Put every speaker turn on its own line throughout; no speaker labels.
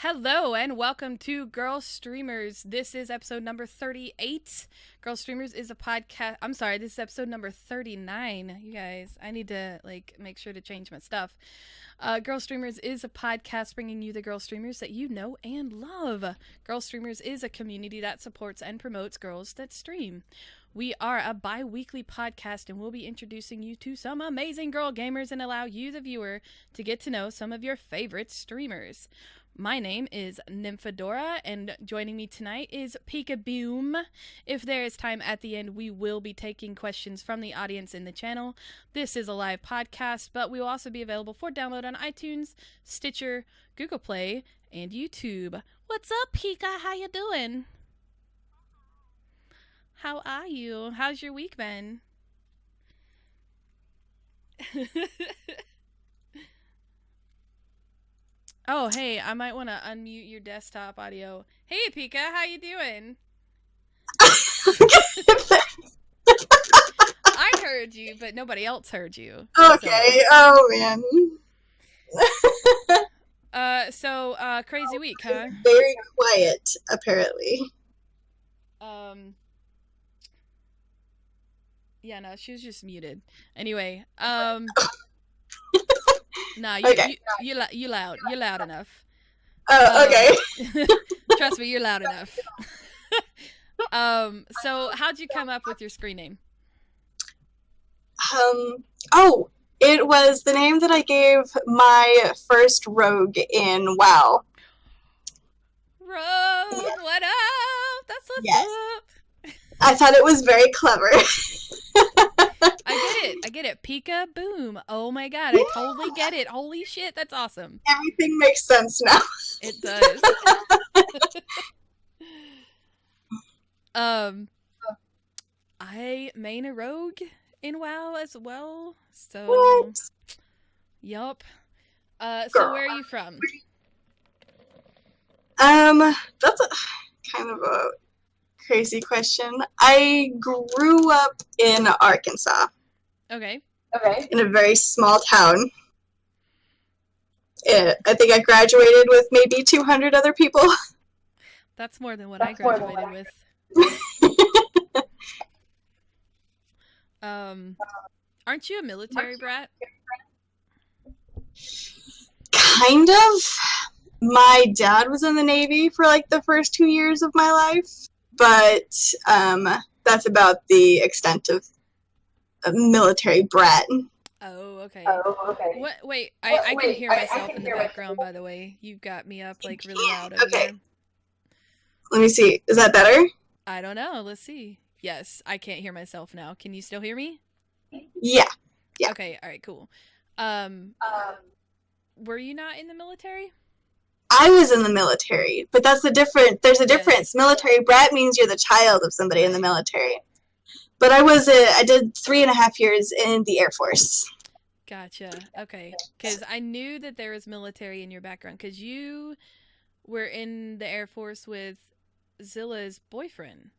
Hello and welcome to Girlstreamers. This is episode number 38. Girlstreamers is a podcast. I'm sorry, this is episode number 39. You guys, I need to make sure to change my stuff. Girlstreamers is a podcast bringing you the girl streamers that you know and love. Girlstreamers is a community that supports and promotes girls that stream. We are a bi-weekly podcast and we'll be introducing you to some amazing girl gamers and allow you, the viewer, to get to know some of your favorite streamers. My name is Nymphadora, and joining me tonight is Peekabewm. If there is time at the end, we will be taking questions from the audience in the channel. This is a live podcast, but we will also be available for download on iTunes, Stitcher, Google Play, and YouTube. What's up, Pika? How you doing? How are you? How's your week been? Oh, hey, I might want to unmute your desktop audio. Hey, Pika, how you doing? I heard you, but nobody else heard you.
Okay, oh man.
Crazy week, huh?
Very quiet, apparently.
Yeah, no, she was just muted. Anyway, nah,
Okay.
you loud. You're loud enough.
Oh, okay.
Trust me, you're loud enough. So how'd you come up with your screen name?
It was the name that I gave my first rogue in WoW.
Rogue, yeah. What up? That's what's up.
I thought it was very clever.
I get it. Peekabewm. Oh my god, I totally get it. Holy shit, that's awesome.
Everything makes sense now.
It does. I main a rogue in WoW as well. So
what?
Yup. So where are you from?
That's a kind of a crazy question. I grew up in Arkansas.
Okay.
In a very small town. I think I graduated with maybe 200 other people.
That's more than what I graduated with. Aren't you a military brat?
Kind of. My dad was in the Navy for like the first 2 years of my life, but that's about the extent of a military brat.
Oh, okay. What? Wait, I can hear myself in the background, by the way. You've got me up like really loud over there.
Let me see. Is that better?
I don't know. Let's see. Yes, I can't hear myself now. Can you still hear me?
Yeah.
Okay, alright, cool. Were you not in the military?
I was in the military, but that's the difference. There's a difference. Yes. Military brat means you're the child of somebody in the military. But I did 3.5 years in the Air Force.
Gotcha. Okay. Because I knew that there was military in your background. Because you were in the Air Force with Zilla's boyfriend.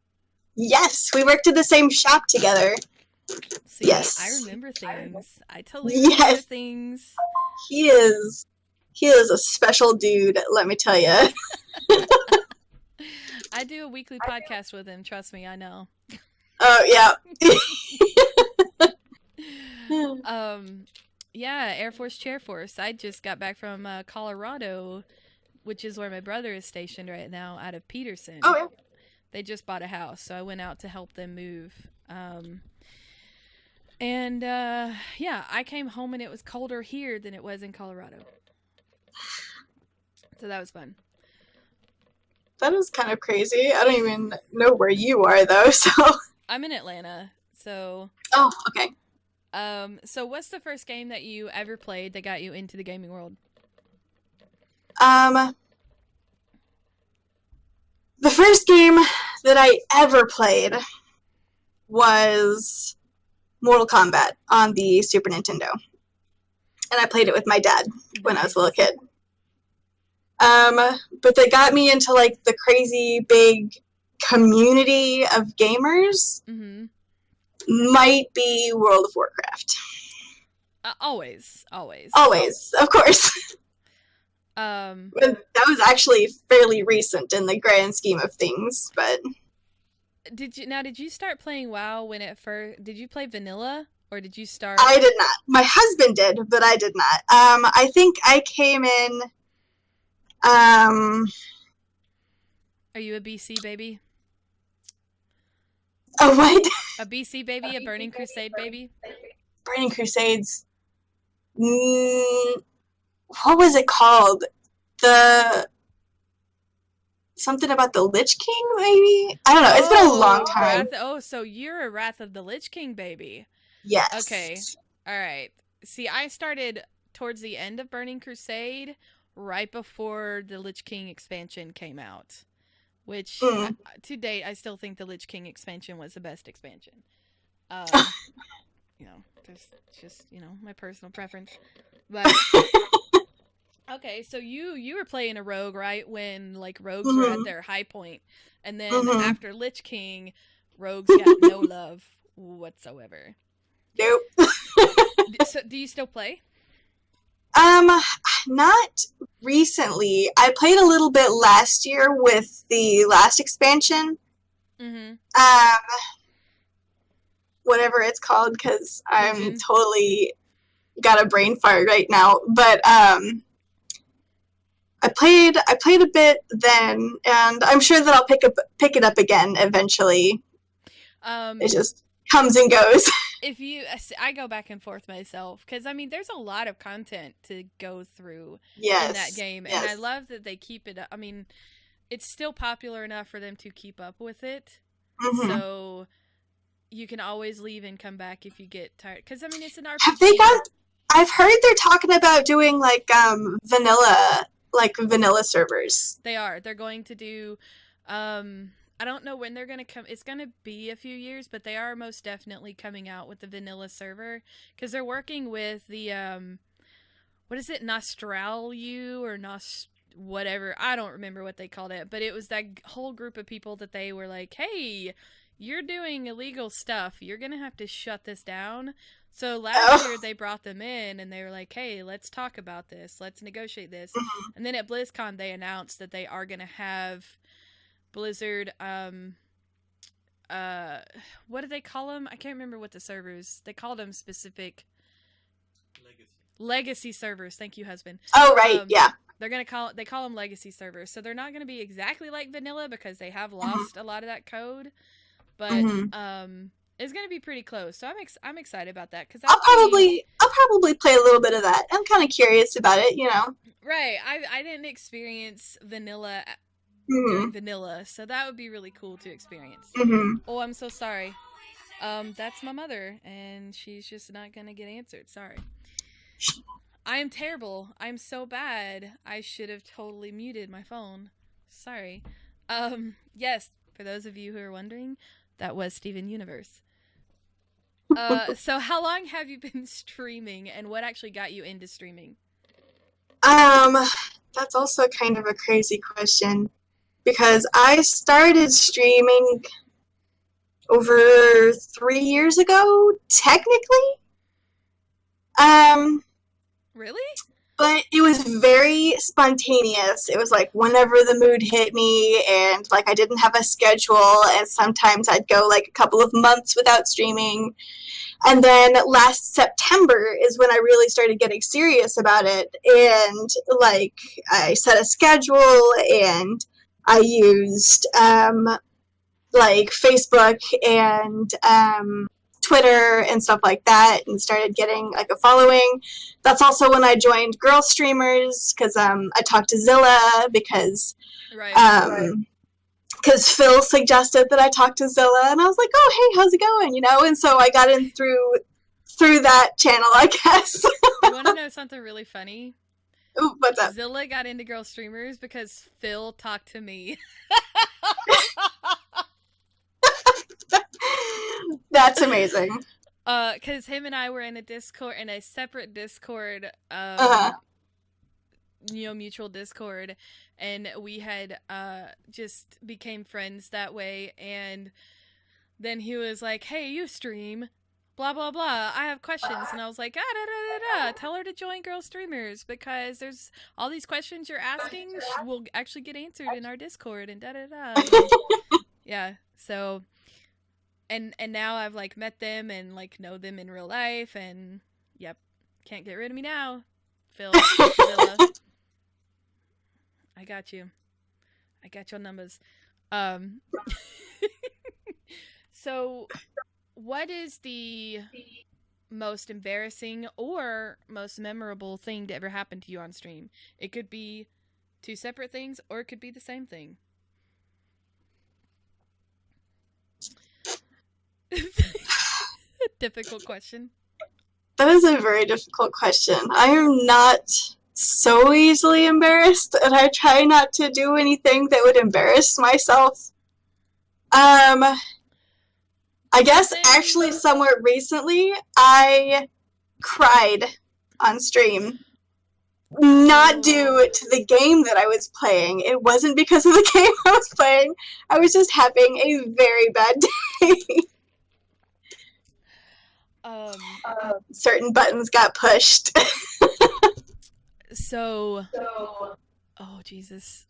Yes. We worked at the same shop together.
See,
yes.
I remember things. I totally remember things.
He is a special dude, let me tell you.
I do a weekly podcast with him. Trust me, I know.
Oh, yeah.
Yeah, Air Force Chair Force. I just got back from Colorado, which is where my brother is stationed right now, out of Peterson.
Oh, yeah.
They just bought a house, so I went out to help them move. Yeah, I came home and it was colder here than it was in Colorado. So that was fun.
That is kind of crazy. I don't even know where you are, though, so...
I'm in Atlanta, so...
Oh, okay.
So what's the first game that you ever played that got you into the gaming world?
The first game that I ever played was Mortal Kombat on the Super Nintendo. And I played it with my dad when I was a little kid. But they got me into, like, the crazy big community of gamers.
Mm-hmm.
Might be World of Warcraft.
Always.
Of course. But that was actually fairly recent in the grand scheme of things, but
Did you start playing WoW when it first? Did you play vanilla or did you start?
I did not. My husband did, but I did not. I think I came in.
Are you a BC baby?
Oh, what?
A BC baby? A Burning Crusade baby?
Burning Crusades. What was it called? The something about the Lich King, maybe? I don't know. It's been a long time.
So you're a Wrath of the Lich King baby.
Yes.
Okay. All right. See, I started towards the end of Burning Crusade, right before the Lich King expansion came out. Which, to date, I still think the Lich King expansion was the best expansion. You know, there's just, my personal preference. But okay, so you were playing a rogue, right? When like rogues were at their high point, and then after Lich King, rogues got no love whatsoever.
Nope.
So, do you still play?
Not recently. I played a little bit last year with the last expansion. Whatever it's called, because I'm totally got a brain fart right now. But I played a bit then, and I'm sure that I'll pick it up again eventually. It just comes and goes.
I go back and forth myself, because I mean there's a lot of content to go through in that game, and I love that they keep it. I mean, it's still popular enough for them to keep up with it, so you can always leave and come back if you get tired, because I mean it's an RPG.
Have they got? I've heard they're talking about doing like vanilla servers.
They're going to do I don't know when they're going to come. It's going to be a few years, but they are most definitely coming out with the vanilla server, because they're working with the what is it, Nostralu or whatever. I don't remember what they called it, but it was that whole group of people that they were like, hey, you're doing illegal stuff, you're going to have to shut this down. So last year they brought them in and they were like, hey, let's talk about this, let's negotiate this. And then at BlizzCon they announced that they are going to have Blizzard, what do they call them? I can't remember what the servers, they called them specific. Legacy servers. Thank you, husband.
Oh, right, yeah.
They call them legacy servers. So they're not going to be exactly like vanilla, because they have lost a lot of that code. But it's going to be pretty close. So I'm excited about that, because I'll probably
play a little bit of that. I'm kind of curious about it,
Right. I didn't experience vanilla during vanilla, so that would be really cool to experience. Oh, I'm so sorry. That's my mother, and she's just not gonna get answered. Sorry. I am terrible. I'm so bad. I should have totally muted my phone. Sorry. Yes, for those of you who are wondering, that was Steven Universe. So how long have you been streaming, and what actually got you into streaming?
That's also kind of a crazy question, because I started streaming over 3 years ago, technically.
Really?
But it was very spontaneous. It was like whenever the mood hit me, and like I didn't have a schedule, and sometimes I'd go like a couple of months without streaming. And then last September is when I really started getting serious about it, and like I set a schedule, and I used like Facebook and Twitter and stuff like that, and started getting like a following. That's also when I joined Girlstreamers, because I talked to Zilla, because because Phil suggested that I talk to Zilla, and I was like, oh, hey, how's it going? And so I got in through that channel, I guess.
You want to know something really funny?
Ooh, what's up?
Zilla got into Girlstreamers because Phil talked to me.
That's amazing.
Because him and I were in a separate Discord, mutual Discord, and we had just became friends that way. And then he was like, hey, you stream, blah blah blah, I have questions. And I was like, da da da da, tell her to join Girlstreamers because there's all these questions you're asking will actually get answered in our Discord and da da da. Yeah, so and now I've like met them and like know them in real life, and yep, can't get rid of me now, Phil. I got you. I got your numbers. So what is the most embarrassing or most memorable thing to ever happen to you on stream? It could be two separate things or it could be the same thing. Difficult question.
That is a very difficult question. I am not so easily embarrassed, and I try not to do anything that would embarrass myself. I guess actually somewhere recently, I cried on stream. Not due to the game that I was playing. It wasn't because of the game I was playing. I was just having a very bad day. Certain buttons got pushed.
So, oh Jesus.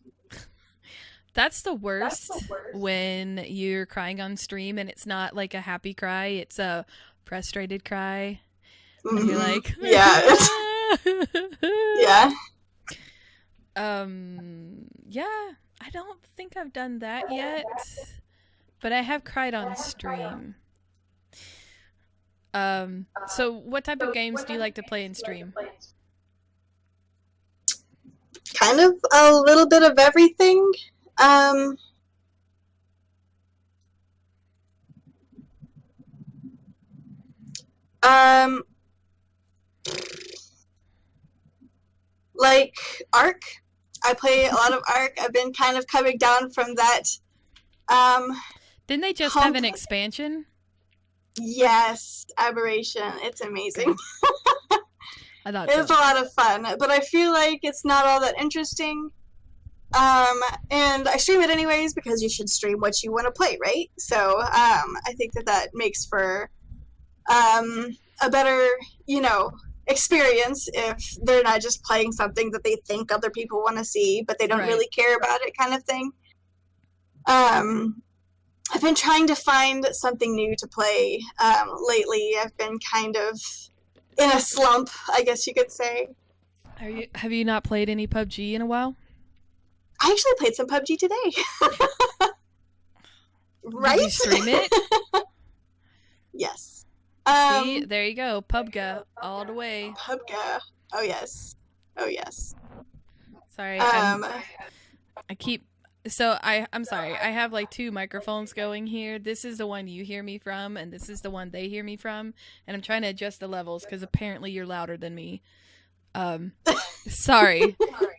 That's the worst when you're crying on stream and it's not like a happy cry, it's a frustrated cry. Mm-hmm. And you're like,
yeah.
Yeah, I don't think I've done that yet, but I have cried on stream. So what type of games do you like to play in stream?
Kind of a little bit of everything. Like Ark. I play a lot of Ark. I've been kind of coming down from that.
Didn't they just have an expansion?
Yes, Aberration. It's amazing.
I thought
it's a lot of fun, but I feel like it's not all that interesting. And I stream it anyways because you should stream what you want to play, right? So I think that makes for a better, experience if they're not just playing something that they think other people want to see, but they don't really care about it, kind of thing. I've been trying to find something new to play lately. I've been kind of in a slump, I guess you could say.
Have you not played any PUBG in a while?
I actually played some PUBG today. Right?
Did you stream it?
Yes.
See, there you go. PUBG all the way.
PUBG. Oh yes. Oh yes.
Sorry. I'm sorry. I have like two microphones going here. This is the one you hear me from, and this is the one they hear me from. And I'm trying to adjust the levels because apparently you're louder than me. Sorry.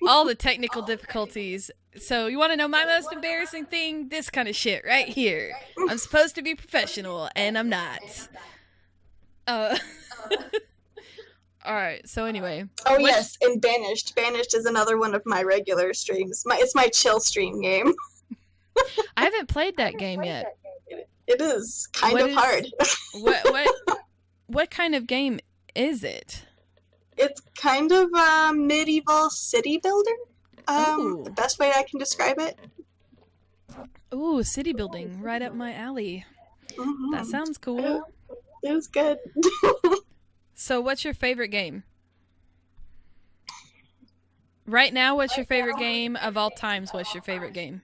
All the technical difficulties. So you want to know my most embarrassing thing? This kind of shit right here. I'm supposed to be professional, and I'm not. Alright, so anyway.
Oh, yes, and Banished. Banished is another one of my regular streams. It's my chill stream game.
I haven't played that game yet.
It is kind of hard.
What kind of game is it?
It's kind of a medieval city builder. The best way I can describe it.
Ooh, city building. Right up my alley. Mm-hmm. That sounds cool.
It was good.
So what's your favorite game? Right now, what's your favorite game of all times? What's your favorite game?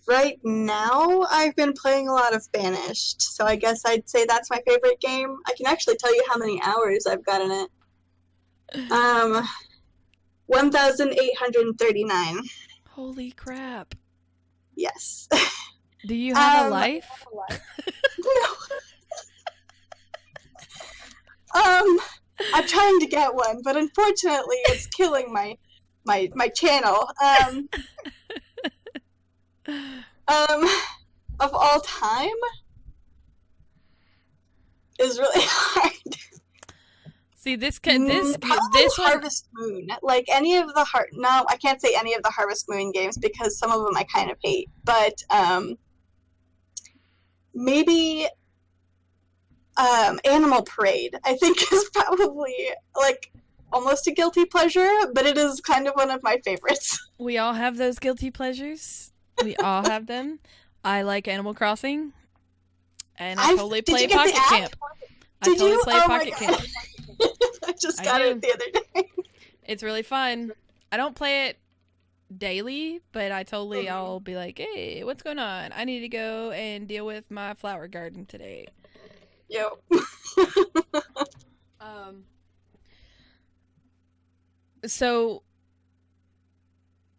Right now, I've been playing a lot of Banished, so I guess I'd say that's my favorite game. I can actually tell you how many hours I've got in it. 1,839.
Holy crap.
Yes.
Do you have a life?
No. I'm trying to get one, but unfortunately it's killing my channel. Of all time is really hard.
See, this one,
Harvest Moon. Like any of the no, I can't say any of the Harvest Moon games because some of them I kind of hate. But maybe Animal Parade, I think, is probably like almost a guilty pleasure, but it is kind of one of my favorites.
We all have those guilty pleasures. We all have them. I like Animal Crossing, and I totally play Pocket Camp. I totally play Pocket Camp.
I just got it the other day.
It's really fun. I don't play it daily, but I'll be like, hey, what's going on? I need to go and deal with my flower garden today.
Yep.
So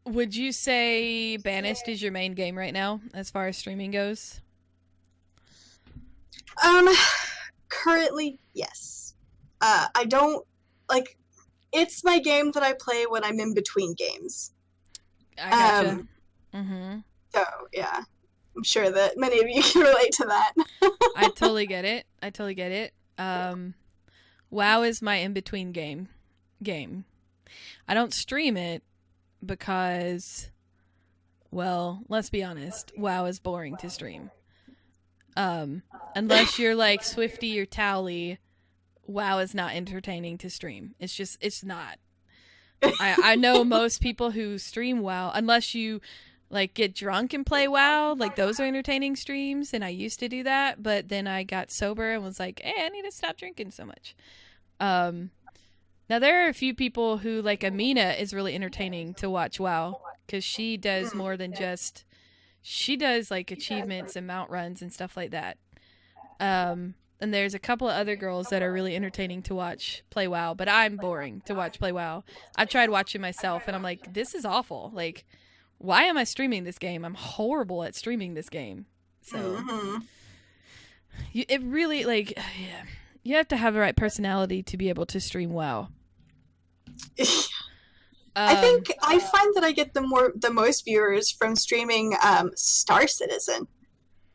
would you say Banished is your main game right now as far as streaming goes?
Currently, yes. I don't like. It's my game that I play when I'm in between games.
I gotcha.
So yeah, I'm sure that many of you can relate to that.
I totally get it. WoW is my in between game. I don't stream it because, well, let's be honest, WoW is boring to stream. Unless you're like Swifty or Towley, WoW is not entertaining to stream. It's not. I know most people who stream WoW, unless you like get drunk and play WoW, like those are entertaining streams, and I used to do that, but then I got sober and was like, hey, I need to stop drinking so much. Now there are a few people who, like Amina is really entertaining to watch WoW, because she does more than just, she does like achievements and mount runs and stuff like that. And there's a couple of other girls that are really entertaining to watch play WoW, but I'm boring to watch play WoW. I've tried watching myself, and I'm like, this is awful. Like, why am I streaming this game? I'm horrible at streaming this game. So, it really, like, yeah, you have to have the right personality to be able to stream WoW.
I think I find that I get the most viewers from streaming Star Citizen,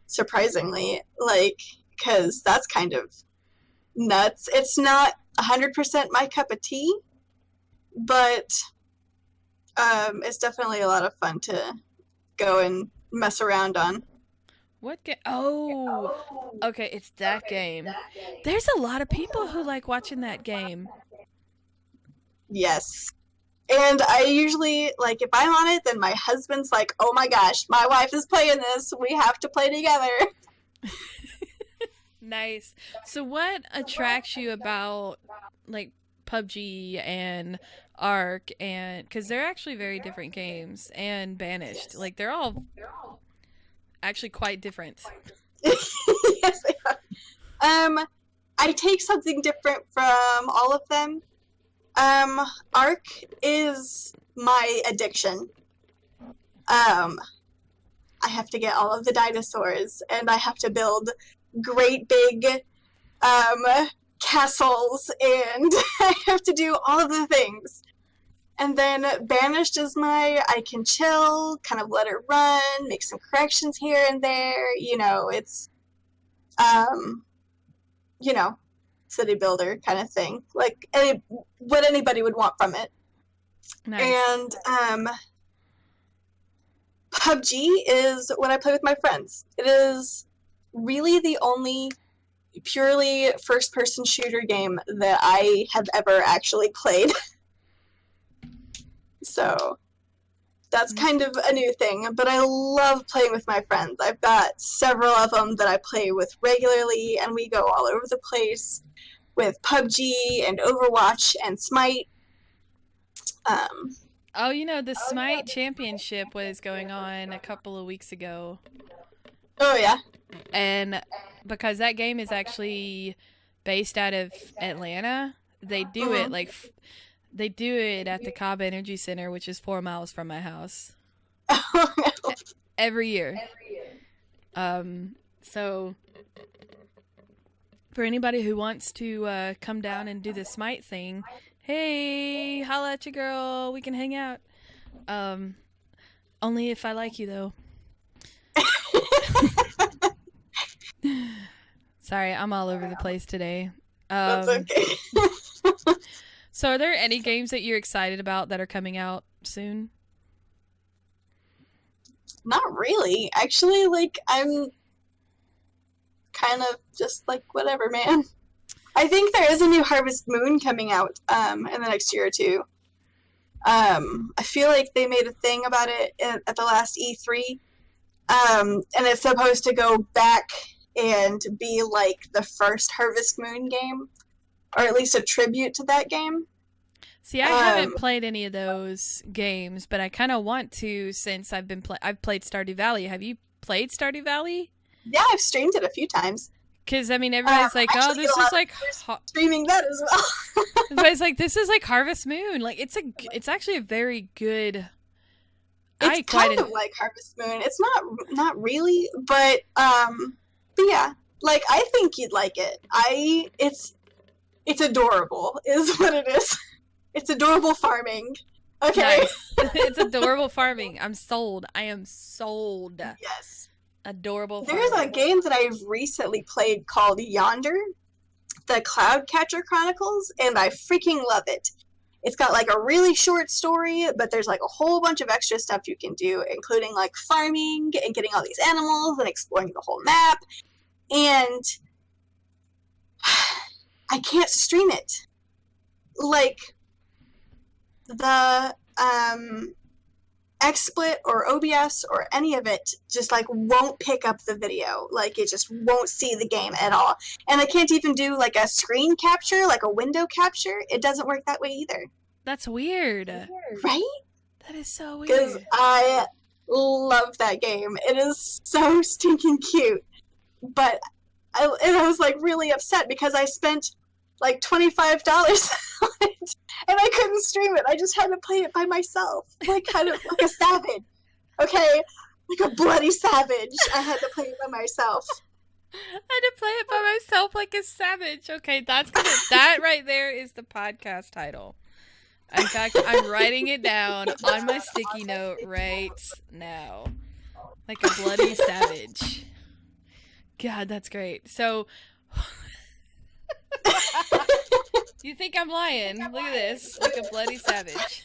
surprisingly, like, because that's kind of nuts. It's not 100% my cup of tea, but it's definitely a lot of fun to go and mess around on.
What game? Oh, okay, it's that game. There's a lot of people who like watching that game.
Yes. And I usually, like, if I'm on it, then my husband's like, oh my gosh, my wife is playing this. We have to play together.
Nice. So what attracts you about, like, PUBG and Ark, and because they're actually very different games, and Banished, like, they're all actually quite different.
Yes, they are. I take something different from all of them. Ark is my addiction. I have to get all of the dinosaurs, and I have to build great big castles, and I have to do all of the things. And then Banished is I can chill, kind of let it run, make some corrections here and there. You know, it's, city builder kind of thing. Like, what anybody would want from it.
Nice.
And PUBG is what I play with my friends. It is really the only purely first-person shooter game that I have ever actually played. So that's kind of a new thing, but I love playing with my friends. I've got several of them that I play with regularly, and we go all over the place with PUBG and Overwatch and Smite.
The Smite Championship was going on a couple of weeks ago.
Oh, yeah?
And because that game is actually based out of Atlanta, they do it they do it at the Cobb Energy Center, which is 4 miles from my house.
Oh, no.
Every year. So for anybody who wants to come down and do the Smite thing, hey, holla at your girl, we can hang out. Only if I like you, though. Sorry, I'm all over the place today.
That's okay.
So are there any games that you're excited about that are coming out soon?
Not really. Actually, like, kind of just like, whatever, man. I think there is a new Harvest Moon coming out in the next year or two. I feel like they made a thing about it at the last E3. And it's supposed to go back and be like the first Harvest Moon game, or at least a tribute to that game.
See, I haven't played any of those games, but I kind of want to since I've played Stardew Valley. Have you played Stardew Valley?
Yeah, I've streamed it a few times.
Because, I mean, everybody's like, oh, this is like...
streaming that as well.
Everybody's like, this is like Harvest Moon. Like, it's actually a very good...
It's kind of like Harvest Moon. It's not really, but yeah. Like, I think you'd like it. It's adorable, is what it is. It's adorable farming. Okay.
Nice. It's adorable farming. I'm sold. I am sold.
Yes.
Adorable
farming. There's a game that I've recently played called Yonder, the Cloudcatcher Chronicles, and I freaking love it. It's got like a really short story, but there's like a whole bunch of extra stuff you can do, including like farming and getting all these animals and exploring the whole map. And I can't stream it. Like, the XSplit or OBS or any of it just like won't pick up the video. Like, it just won't see the game at all. And I can't even do like a screen capture, like a window capture. It doesn't work that way either.
That's weird.
Right?
That is so weird.
Because I love that game. It is so stinking cute. But I was like really upset because I spent like $25 on it, and I couldn't stream it. I just had to play it by myself, like kind of like a savage. Okay, like a bloody savage. I had to play it by myself.
I had to play it by myself like a savage. Okay, that right there is the podcast title. In fact, I'm writing it down on my sticky note right now, like a bloody savage. God, that's great. So. You think I'm lying? Look at this. Like a bloody savage.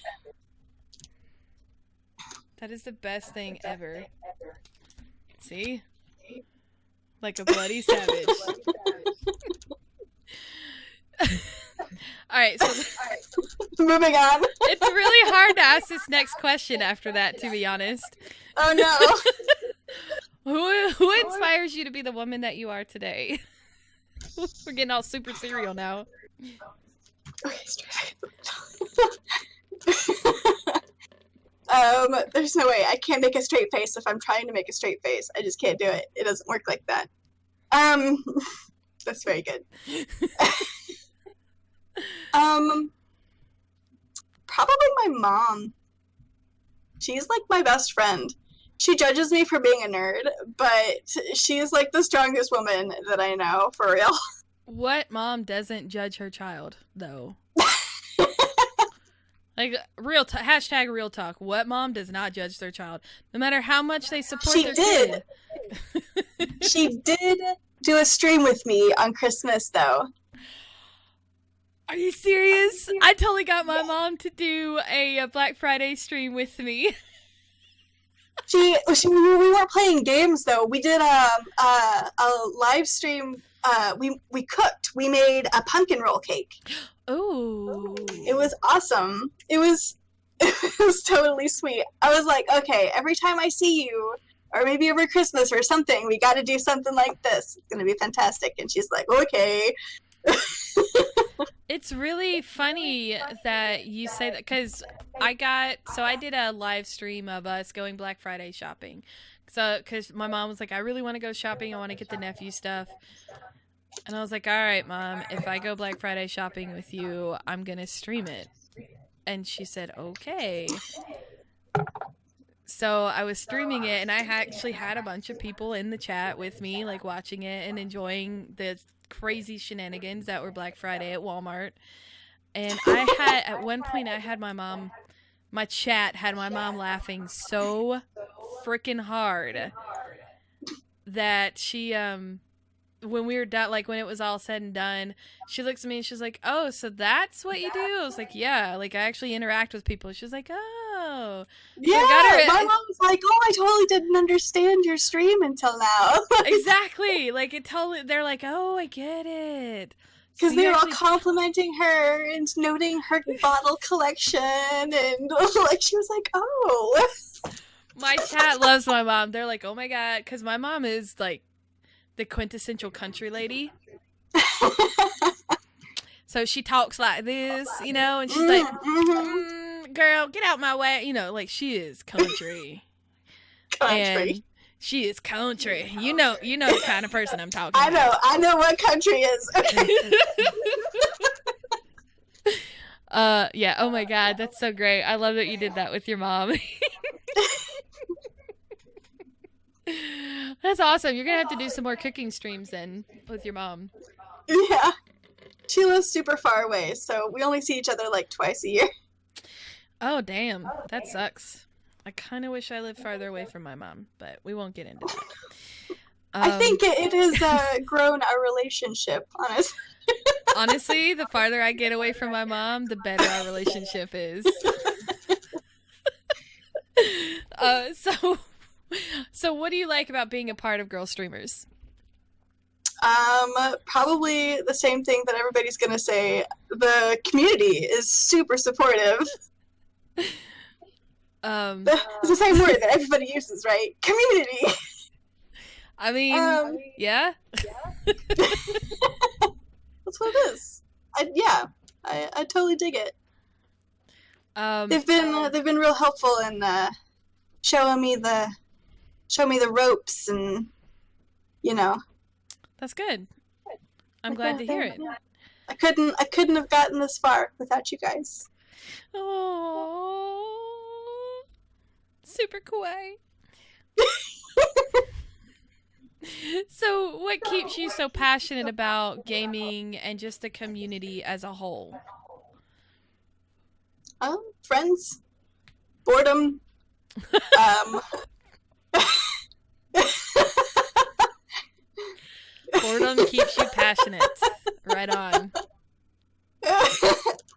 That is the best thing ever. See? Like a bloody savage. Alright, so
moving on.
It's really hard to ask this next question after that, to be honest.
Oh no.
Who inspires you to be the woman that you are today? We're getting all super serial now.
Okay, straight. There's no way. I can't make a straight face if I'm trying to make a straight face. I just can't do it. It doesn't work like that. That's very good. Probably my mom. She's like my best friend. She judges me for being a nerd, but she's like the strongest woman that I know, for real.
What mom doesn't judge her child, though? Like, hashtag real talk. What mom does not judge their child? No matter how much they support their kid.
She did do a stream with me on Christmas, though.
Are you serious? I totally got my mom to do a Black Friday stream with me.
We weren't playing games though. We did a live stream. We cooked. We made a pumpkin roll cake.
Oh,
it was awesome. It was totally sweet. I was like, okay, every time I see you, or maybe over Christmas or something, we got to do something like this. It's gonna be fantastic. And she's like, okay.
It's really funny that you say that, because I did a live stream of us going Black Friday shopping. So, because my mom was like, I really want to go shopping. I want to get the nephew stuff. And I was like, all right, Mom, if I go Black Friday shopping with you, I'm going to stream it. And she said, okay. So I was streaming it, and I actually had a bunch of people in the chat with me, like watching it and enjoying the crazy shenanigans that were Black Friday at Walmart. And at one point I had my chat had my mom laughing so freaking hard that she when we were done, like when it was all said and done, she looks at me and she's like, "Oh, so that's what you do?" I was like, "Yeah, like I actually interact with people." She's like, "Oh." So
Yeah,
I got her
my mom was like, "Oh, I totally didn't understand your stream until now."
exactly. Like it totally. They're like, "Oh, I get it." So
Because they
you
were all
actually
complimenting her and noting her bottle collection, and like she was like, "Oh."
my chat loves my mom. They're like, "Oh my god," because my mom is like the quintessential country lady. So she talks like this, you know, and she's like, "Girl, get out my way," you know, like she is country.
Country.
And she is country. You know the kind of person I'm talking about.
I know what country is.
Yeah, oh my god, that's so great. I love that you did that with your mom. That's awesome. You're gonna have to do some more cooking streams then with your mom.
Yeah. She lives super far away, so we only see each other like twice a year.
Oh damn, that sucks. I kind of wish I lived farther away from my mom, but we won't get into that.
I think it has grown our relationship, honestly.
Honestly, the farther I get away from my mom, the better our relationship is. So what do you like about being a part of Girlstreamers?
Probably the same thing that everybody's gonna say. The community is super supportive. It's the same word that everybody uses, right? Community.
I mean, yeah.
That's what it is. I totally dig it. They've been real helpful in showing me the ropes, and you know.
That's good. I'm glad to hear it.
I couldn't have gotten this far without you guys.
Oh, super kawaii. So, what keeps you so passionate about gaming and just the community as a whole?
Friends, boredom.
Boredom keeps you passionate. Right on.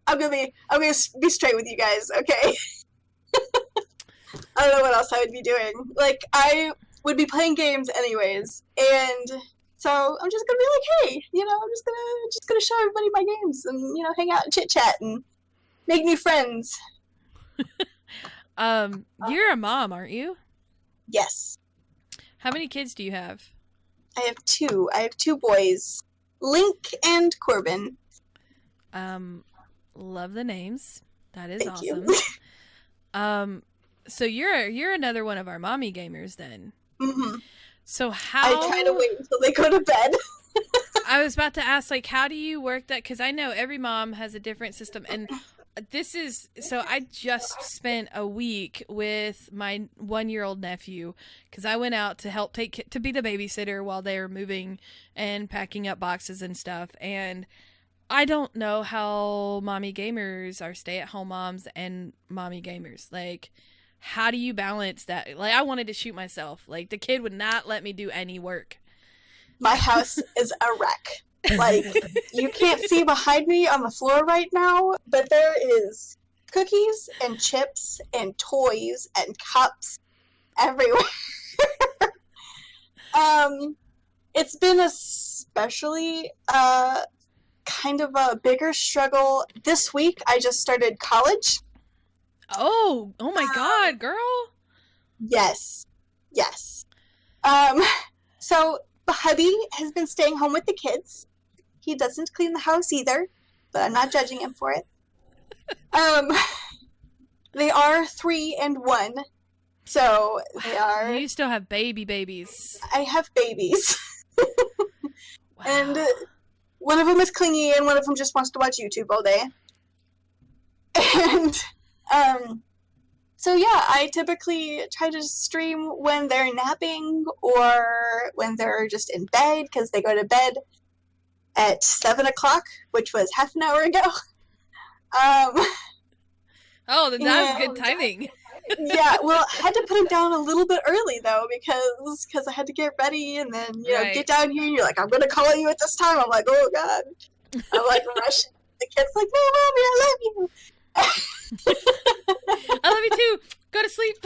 I'm gonna be straight with you guys, okay? I don't know what else I would be doing. Like, I would be playing games anyways, and so I'm just gonna be like, hey, you know, I'm just gonna show everybody my games, and you know, hang out and chit chat and make new friends.
You're a mom, aren't you?
Yes.
How many kids do you have?
I have two. I have two boys, Link and Corbin.
Love the names. That is
Thank
awesome.
You.
So you're another one of our mommy gamers then.
Mm-hmm.
So how?
I try to wait until they go to bed.
I was about to ask, like, how do you work that? Because I know every mom has a different system, and so I just spent a week with my 1-year-old nephew because I went out to help to be the babysitter while they were moving and packing up boxes and stuff. And I don't know how mommy gamers are stay-at-home moms and mommy gamers. Like, how do you balance that? Like, I wanted to shoot myself. Like, the kid would not let me do any work.
My house is a wreck. Like, you can't see behind me on the floor right now, but there is cookies and chips and toys and cups everywhere. It's been especially kind of a bigger struggle. This week, I just started college.
Oh my God, girl.
Yes. So the hubby has been staying home with the kids. He doesn't clean the house either, but I'm not judging him for it. They are 3 and 1, so they are.
You still have babies.
I have babies.
Wow.
And one of them is clingy, and one of them just wants to watch YouTube all day. And so yeah, I typically try to stream when they're napping or when they're just in bed, because they go to bed at 7 o'clock, which was half an hour ago.
Oh, then that was good timing.
Yeah, well, I had to put him down a little bit early though because I had to get ready and then
Right.
get down here and you're like, I'm gonna call you at this time. I'm like, oh god, I'm like rushing. The kid's like, no, mommy, I love you.
I love you too. Go to sleep.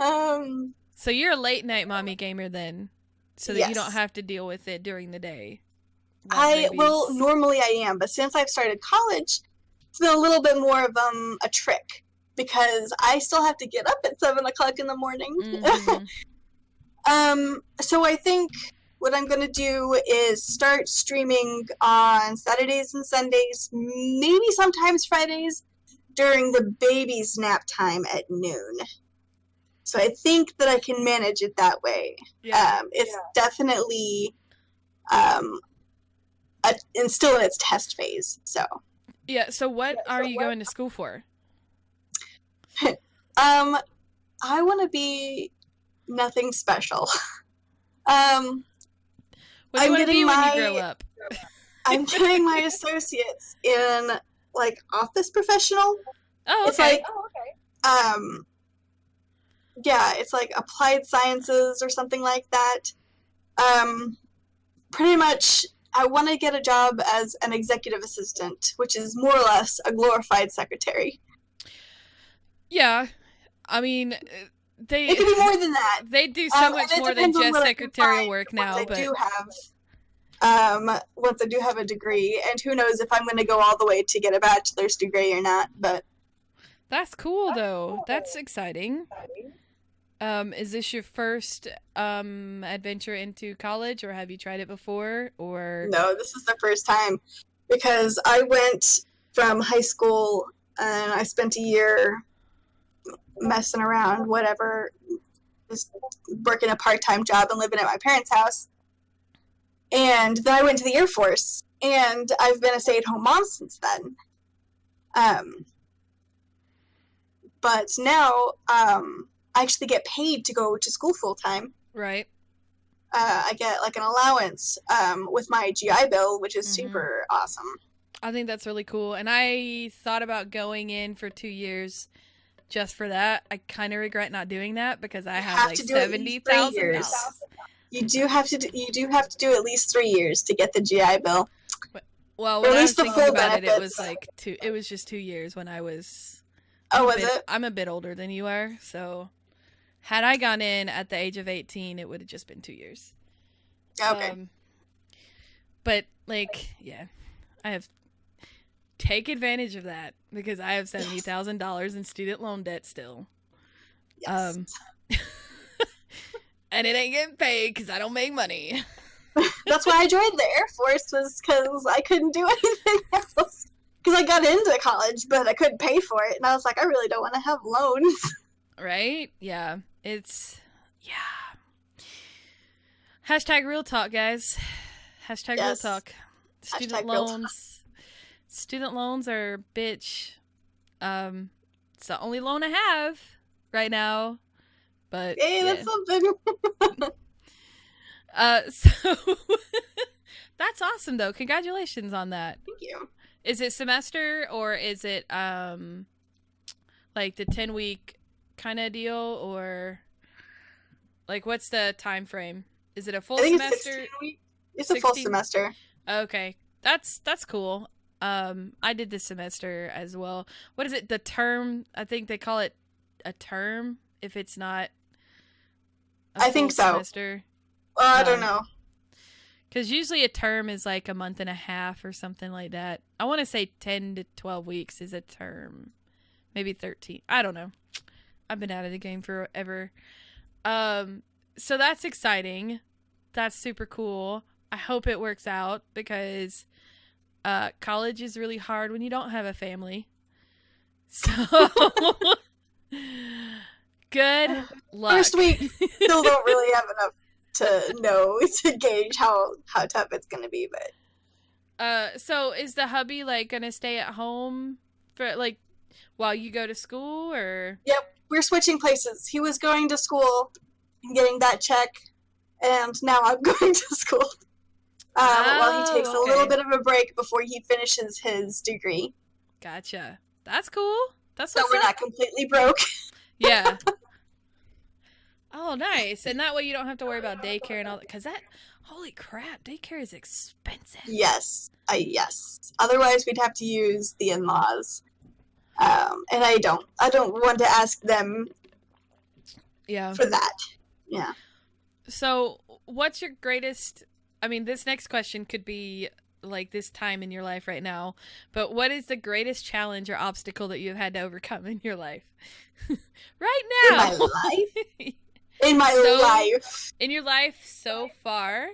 Yep.
So you're a late night mommy gamer then, so that you don't
Yes.
have to deal with it during the day.
Well, normally I am, but since I've started college, it's been a little bit more of a trick because I still have to get up at 7 o'clock in the morning.
Mm-hmm.
So I think what I'm gonna do is start streaming on Saturdays and Sundays, maybe sometimes Fridays, during the baby's nap time at noon. So I think that I can manage it that way.
Yeah.
It's definitely and still in its test phase. So
Yeah. So what are you going to school for?
I want to be nothing special.
What do you want to be when you grow up?
I'm getting my associates in like office professional.
Oh,
It's
okay.
yeah, it's like applied sciences or something like that. Pretty much, I want to get a job as an executive assistant, which is more or less a glorified secretary.
Yeah. I mean,
It could be more than that.
They do so much more than just secretarial work now.
Once
But
I do have a degree, and who knows if I'm going to go all the way to get a bachelor's degree or not. But
that's cool, though. That's exciting. Is this your first adventure into college, or have you tried it before? Or
no, this is the first time because I went from high school and I spent a year messing around, whatever, just working a part-time job and living at my parents' house. And then I went to the Air Force, and I've been a stay-at-home mom since then. But now I actually get paid to go to school full-time.
right?
I get like an allowance with my GI Bill, which is super awesome.
I think that's really cool. And I thought about going in for 2 years just for that. I kind of regret not doing that because I have like $70,000.
You do have to do at least 3 years to get the GI Bill.
Well,
Or
when
at
I was
least the
thinking
full
about it, it
benefits.
was like it was just 2 years when I was.
Oh, was it?
I'm a bit older than you are, so had I gone in at the age of 18, it would have just been 2 years.
Okay.
But like, yeah, I have take advantage of that because I have $70,000 in student loan debt still.
Yes.
And it ain't getting paid because I don't make money.
That's why I joined the Air Force, was because I couldn't do anything else. Because I got into college, but I couldn't pay for it. And I was like, I really don't want to have loans.
Right? Yeah. Yeah. Hashtag real talk, guys. Hashtag real
Yes.
talk. Student
Hashtag real
loans. Student loans are bitch. It's the only loan I have right now. But
Hey,
yeah.
that's something.
So that's awesome though. Congratulations on that.
Thank you.
Is it semester or is it like the 10-week kind of deal, or like what's the time frame? Is it a full
I think
semester?
it's 16 weeks. It's a full
16?
semester.
Okay. That's cool. I did this semester as well. What is it? The term? I think they call it a term if it's not a
I think
full
so.
semester.
I don't know.
Because usually a term is like a month and a half or something like that. I want to say 10 to 12 weeks is a term. Maybe 13. I don't know. I've been out of the game forever. So that's exciting. That's super cool. I hope it works out because college is really hard when you don't have a family. So good luck.
First week, still don't really have enough to know to gauge how tough it's gonna be, but
so is the hubby like gonna stay at home for like while you go to school, or?
yep, we're switching places. He was going to school and getting that check, and now I'm going to school. While he takes a little bit of a break before he finishes his degree.
Gotcha. That's cool. That's
So
what's
we're
up.
not completely broke.
Yeah. Oh, nice. And that way you don't have to worry about daycare and all that. Because that, holy crap, daycare is expensive.
Yes. Yes. Otherwise, we'd have to use the in-laws. And I don't want to ask them for that. Yeah.
So what's your greatest, I mean, this next question could be like this time in your life right now, but what is the greatest challenge or obstacle that you've had to overcome in your life? Right now.
In my life? In my life.
In your life so far.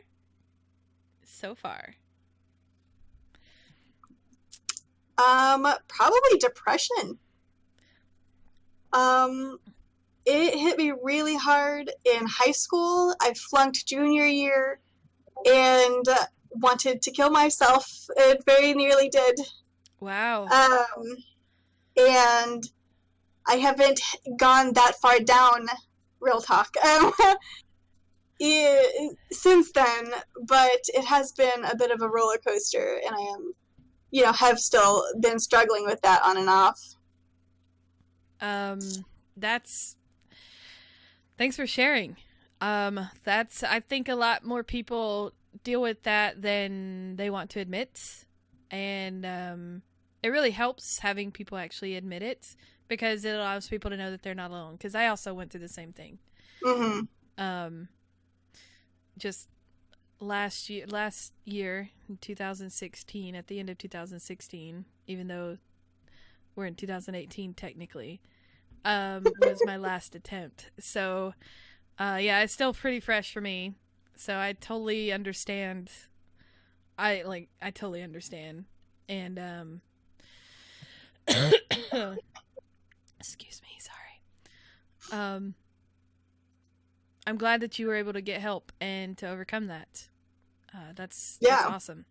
So far.
Probably depression. It hit me really hard in high school. I flunked junior year and wanted to kill myself. It very nearly did.
Wow.
And I haven't gone that far down, real talk, since then, but it has been a bit of a roller coaster, and I am, have still been struggling with that on and off.
Thanks for sharing. I think a lot more people deal with that than they want to admit. And it really helps having people actually admit it, because it allows people to know that they're not alone. Because I also went through the same thing.
Mm-hmm.
Just last year, in 2016, at the end of 2016, even though we're in 2018 technically, was my last attempt. So, yeah, it's still pretty fresh for me. So I totally understand. I totally understand. And, excuse me, sorry. I'm glad that you were able to get help and to overcome that. That's awesome.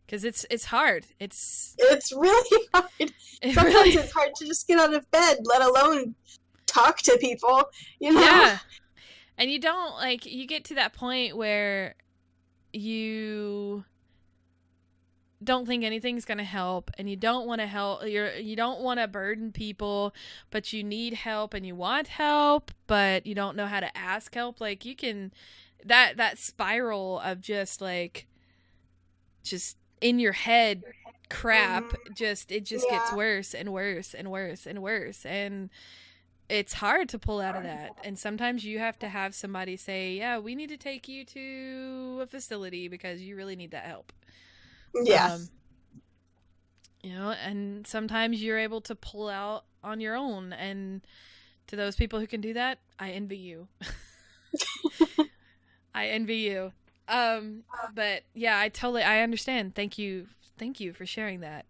Because it's hard. It's
really hard. Sometimes it's hard to just get out of bed, let alone talk to people,
Yeah. And you don't, you get to that point where you don't think anything's going to help, and you don't want to help. You don't want to burden people, but you need help and you want help, but you don't know how to ask help. You can, that spiral of just in your head crap, it just gets worse and worse and worse and worse. And it's hard to pull out of that. And sometimes you have to have somebody say, yeah, we need to take you to a facility because you really need that help.
Yeah.
And sometimes you're able to pull out on your own. And to those people who can do that, I envy you. I envy you. But yeah, I understand. Thank you for sharing that.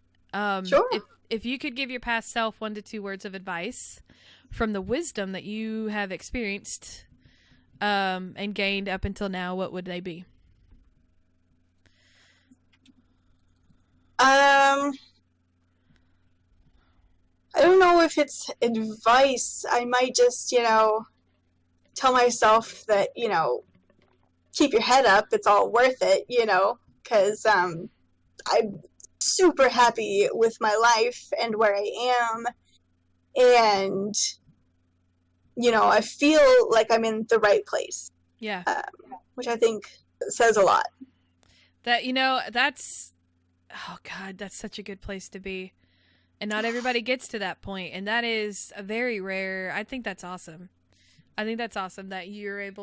Sure.
If you could give your past self 1 to 2 words of advice from the wisdom that you have experienced, and gained up until now, what would they be?
I don't know if it's advice. I might just, tell myself that, keep your head up. It's all worth it, because I'm super happy with my life and where I am. And, I feel like I'm in the right place.
Yeah.
Which I think says a lot.
That, that's, oh God, that's such a good place to be. And not everybody gets to that point. And that is a very rare, I think that's awesome. I think that's awesome that you're at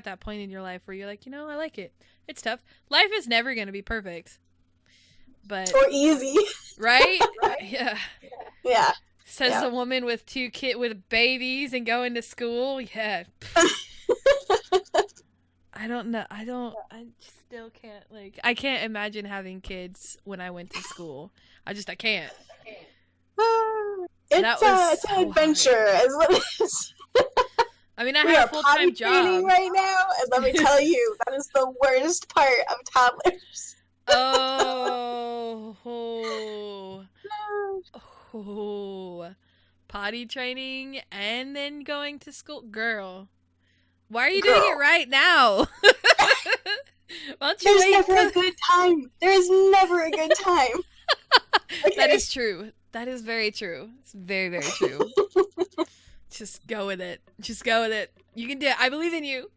that point in your life where you're like, I like it. It's tough. Life is never going to be perfect. But
or easy.
Right? Yeah.
Yeah.
Says a woman with 2 kids with babies and going to school. Yeah. I don't know. I still can't, I can't imagine having kids when I went to school. I can't.
It's an adventure, is what it is.
I mean, I have a full-time job
right now, and let me tell you, that is the worst part of toddlers.
Oh, potty training and then going to school. Girl, why are you doing it right now?
There's never a good time. There is never a good time.
Okay. That is true. That is very true. It's very, very true. Just go with it. Just go with it. You can do it. I believe in you.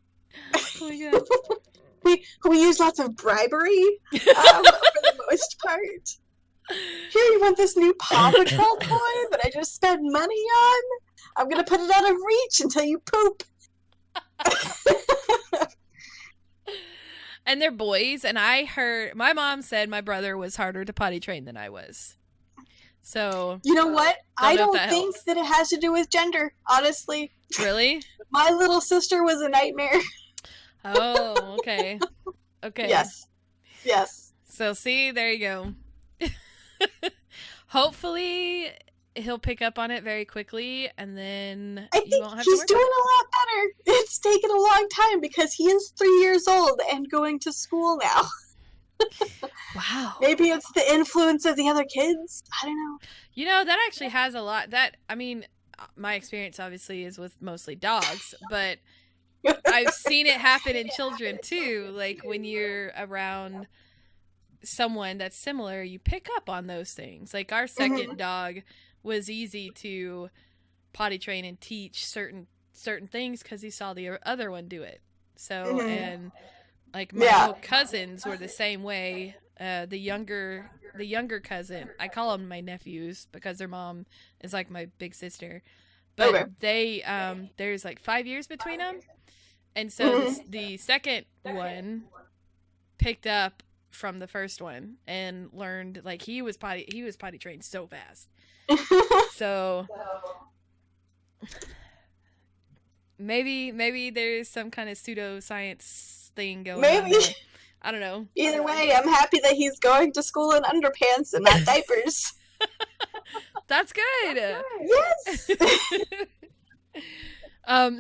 Oh my god.
We use lots of bribery for the most part. Here, you want this new Paw Patrol toy that I just spent money on? I'm gonna put it out of reach until you poop.
And they're boys, and I heard my mom said my brother was harder to potty train than I was. So
you know what? I don't think
helps.
that it has to do with gender, honestly.
Really?
My little sister was a nightmare.
Oh, okay. Okay.
Yes.
So see, there you go. Hopefully he'll pick up on it very quickly, and then
I think he's doing a lot better. It's taken a long time because he is 3 years old and going to school now.
Wow.
Maybe it's the influence of the other kids. I don't know.
You know, that actually has a lot. I mean, my experience obviously is with mostly dogs, but I've seen it happen in children too. Like when you're around someone that's similar, you pick up on those things. Like our second dog was easy to potty train and teach certain things because he saw the other one do it. So and like my cousins were the same way. The younger cousin, I call them my nephews because their mom is like my big sister, but they there's like 5 years between them, and so the second one picked up from the first one and learned, like, he was potty trained so fast. So maybe there's some kind of pseudoscience thing going on there. I don't know.
Either way, I'm happy that he's going to school in underpants and not diapers.
That's good.
Yes.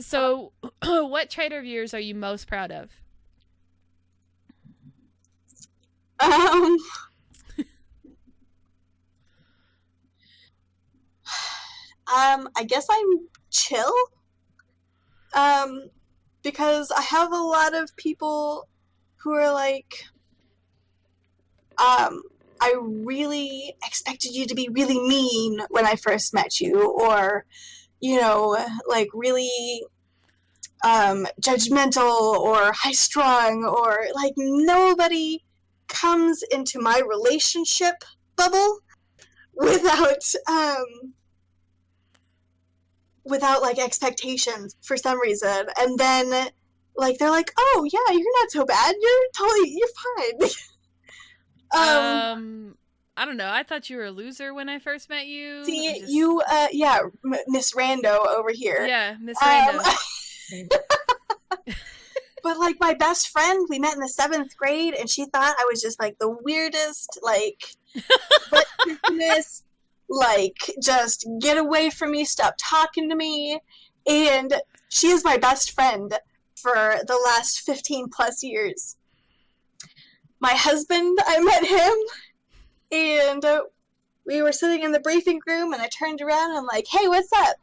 So what trait of yours are you most proud of?
I guess I'm chill. Because I have a lot of people who are like, I really expected you to be really mean when I first met you, or, you know, like really judgmental or high-strung, or like nobody comes into my relationship bubble without like expectations for some reason, and then like they're like, oh yeah, you're not so bad, you're fine.
I don't know, I thought you were a loser when I first met you.
See, Miss Rando over here.
Yeah, Miss Rando.
But like my best friend, we met in the 7th grade, and she thought I was just like the weirdest, like, like, just get away from me, stop talking to me. And she is my best friend for the last 15 plus years. My husband, I met him, and we were sitting in the briefing room, and I turned around and I'm like, hey, what's up?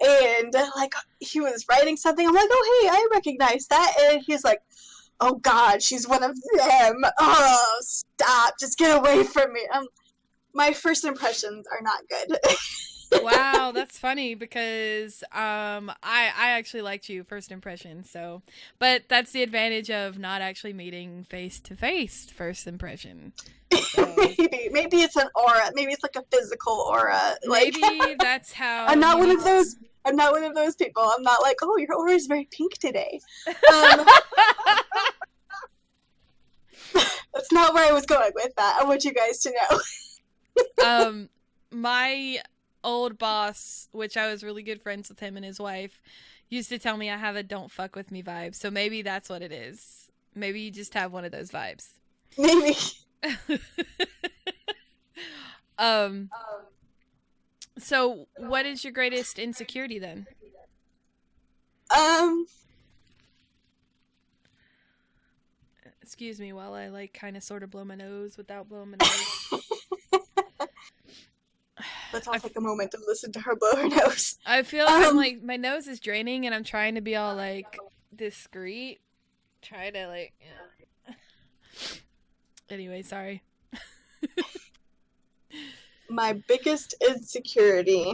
And like, he was writing something. I'm like, oh, hey, I recognize that. And he's like, oh God, she's one of them. Oh, stop, just get away from me. My first impressions are not good.
Wow, that's funny because I actually liked you first impression. So, but that's the advantage of not actually meeting face to face first impression. So.
Maybe it's an aura. Maybe it's like a physical aura. Like,
maybe that's how.
I'm not one of those. I'm not one of those people. I'm not like, oh, your aura is very pink today. That's not where I was going with that. I want you guys to know.
My old boss, which I was really good friends with him and his wife, used to tell me I have a don't fuck with me vibe. So maybe that's what it is. Maybe you just have one of those vibes.
Maybe.
So what is your greatest insecurity then? Excuse me while I like kind of sort of blow my nose without blowing my nose.
Let's all take a moment to listen to her blow her nose.
I feel like I'm like, my nose is draining and I'm trying to be all like discreet. Try to like, yeah. Anyway, sorry.
My biggest insecurity.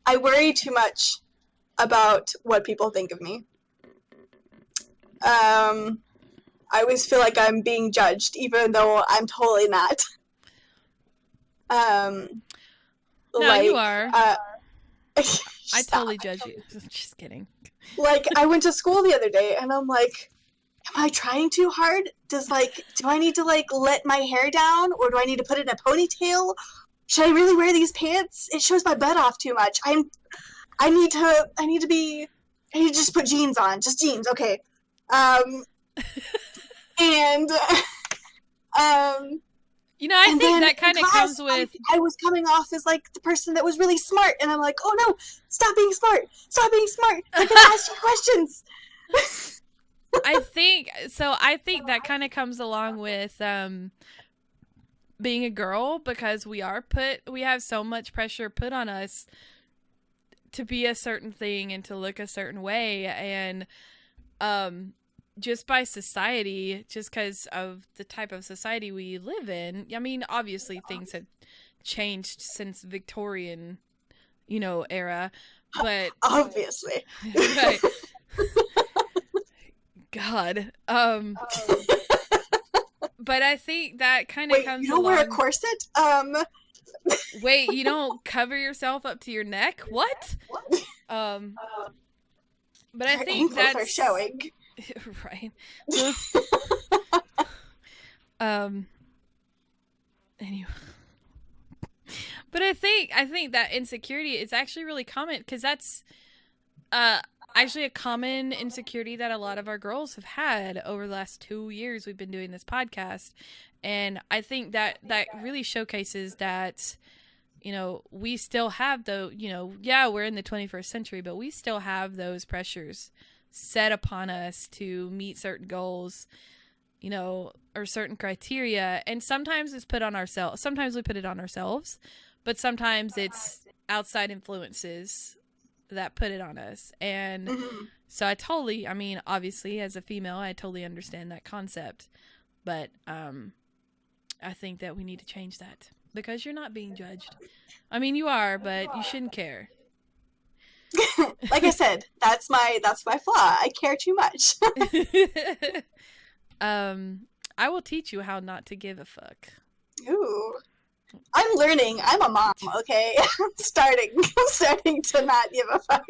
I worry too much about what people think of me. I always feel like I'm being judged, even though I'm totally not.
No, you are. I totally judge you. Just kidding.
Like, I went to school the other day, and I'm like, am I trying too hard? Do I need to, let my hair down, or do I need to put it in a ponytail? Should I really wear these pants? It shows my butt off too much. I need to just put jeans on. Just jeans, okay. And,
I think that kind of comes with...
I was coming off as, the person that was really smart, and I'm like, oh no, stop being smart! Stop being smart! I'm gonna ask you questions!
I think that kind of comes along with being a girl, because we have so much pressure put on us to be a certain thing and to look a certain way, and just by society, just because of the type of society we live in. I mean, obviously things have changed since Victorian, era, but
obviously.
Right. God. But I think that kind of comes along.
You don't wear a corset?
Wait, you don't cover yourself up to your neck? What? But I think
ankles are showing.
Right. Anyway. But I think that insecurity is actually really common, because that's actually a common insecurity that a lot of our girls have had over the last 2 years we've been doing this podcast. And I think that really showcases that, we still have we're in the 21st century, but we still have those pressures set upon us to meet certain goals, or certain criteria. And sometimes it's put on ourselves. Sometimes we put it on ourselves, but sometimes it's outside influences that put it on us. And so obviously as a female, I totally understand that concept, but I think that we need to change that, because you're not being judged. I mean, you are, but you shouldn't care.
Like I said, that's my flaw. I care too much.
I will teach you how not to give a fuck.
Ooh. I'm learning. I'm a mom, okay? I'm starting to not give a fuck.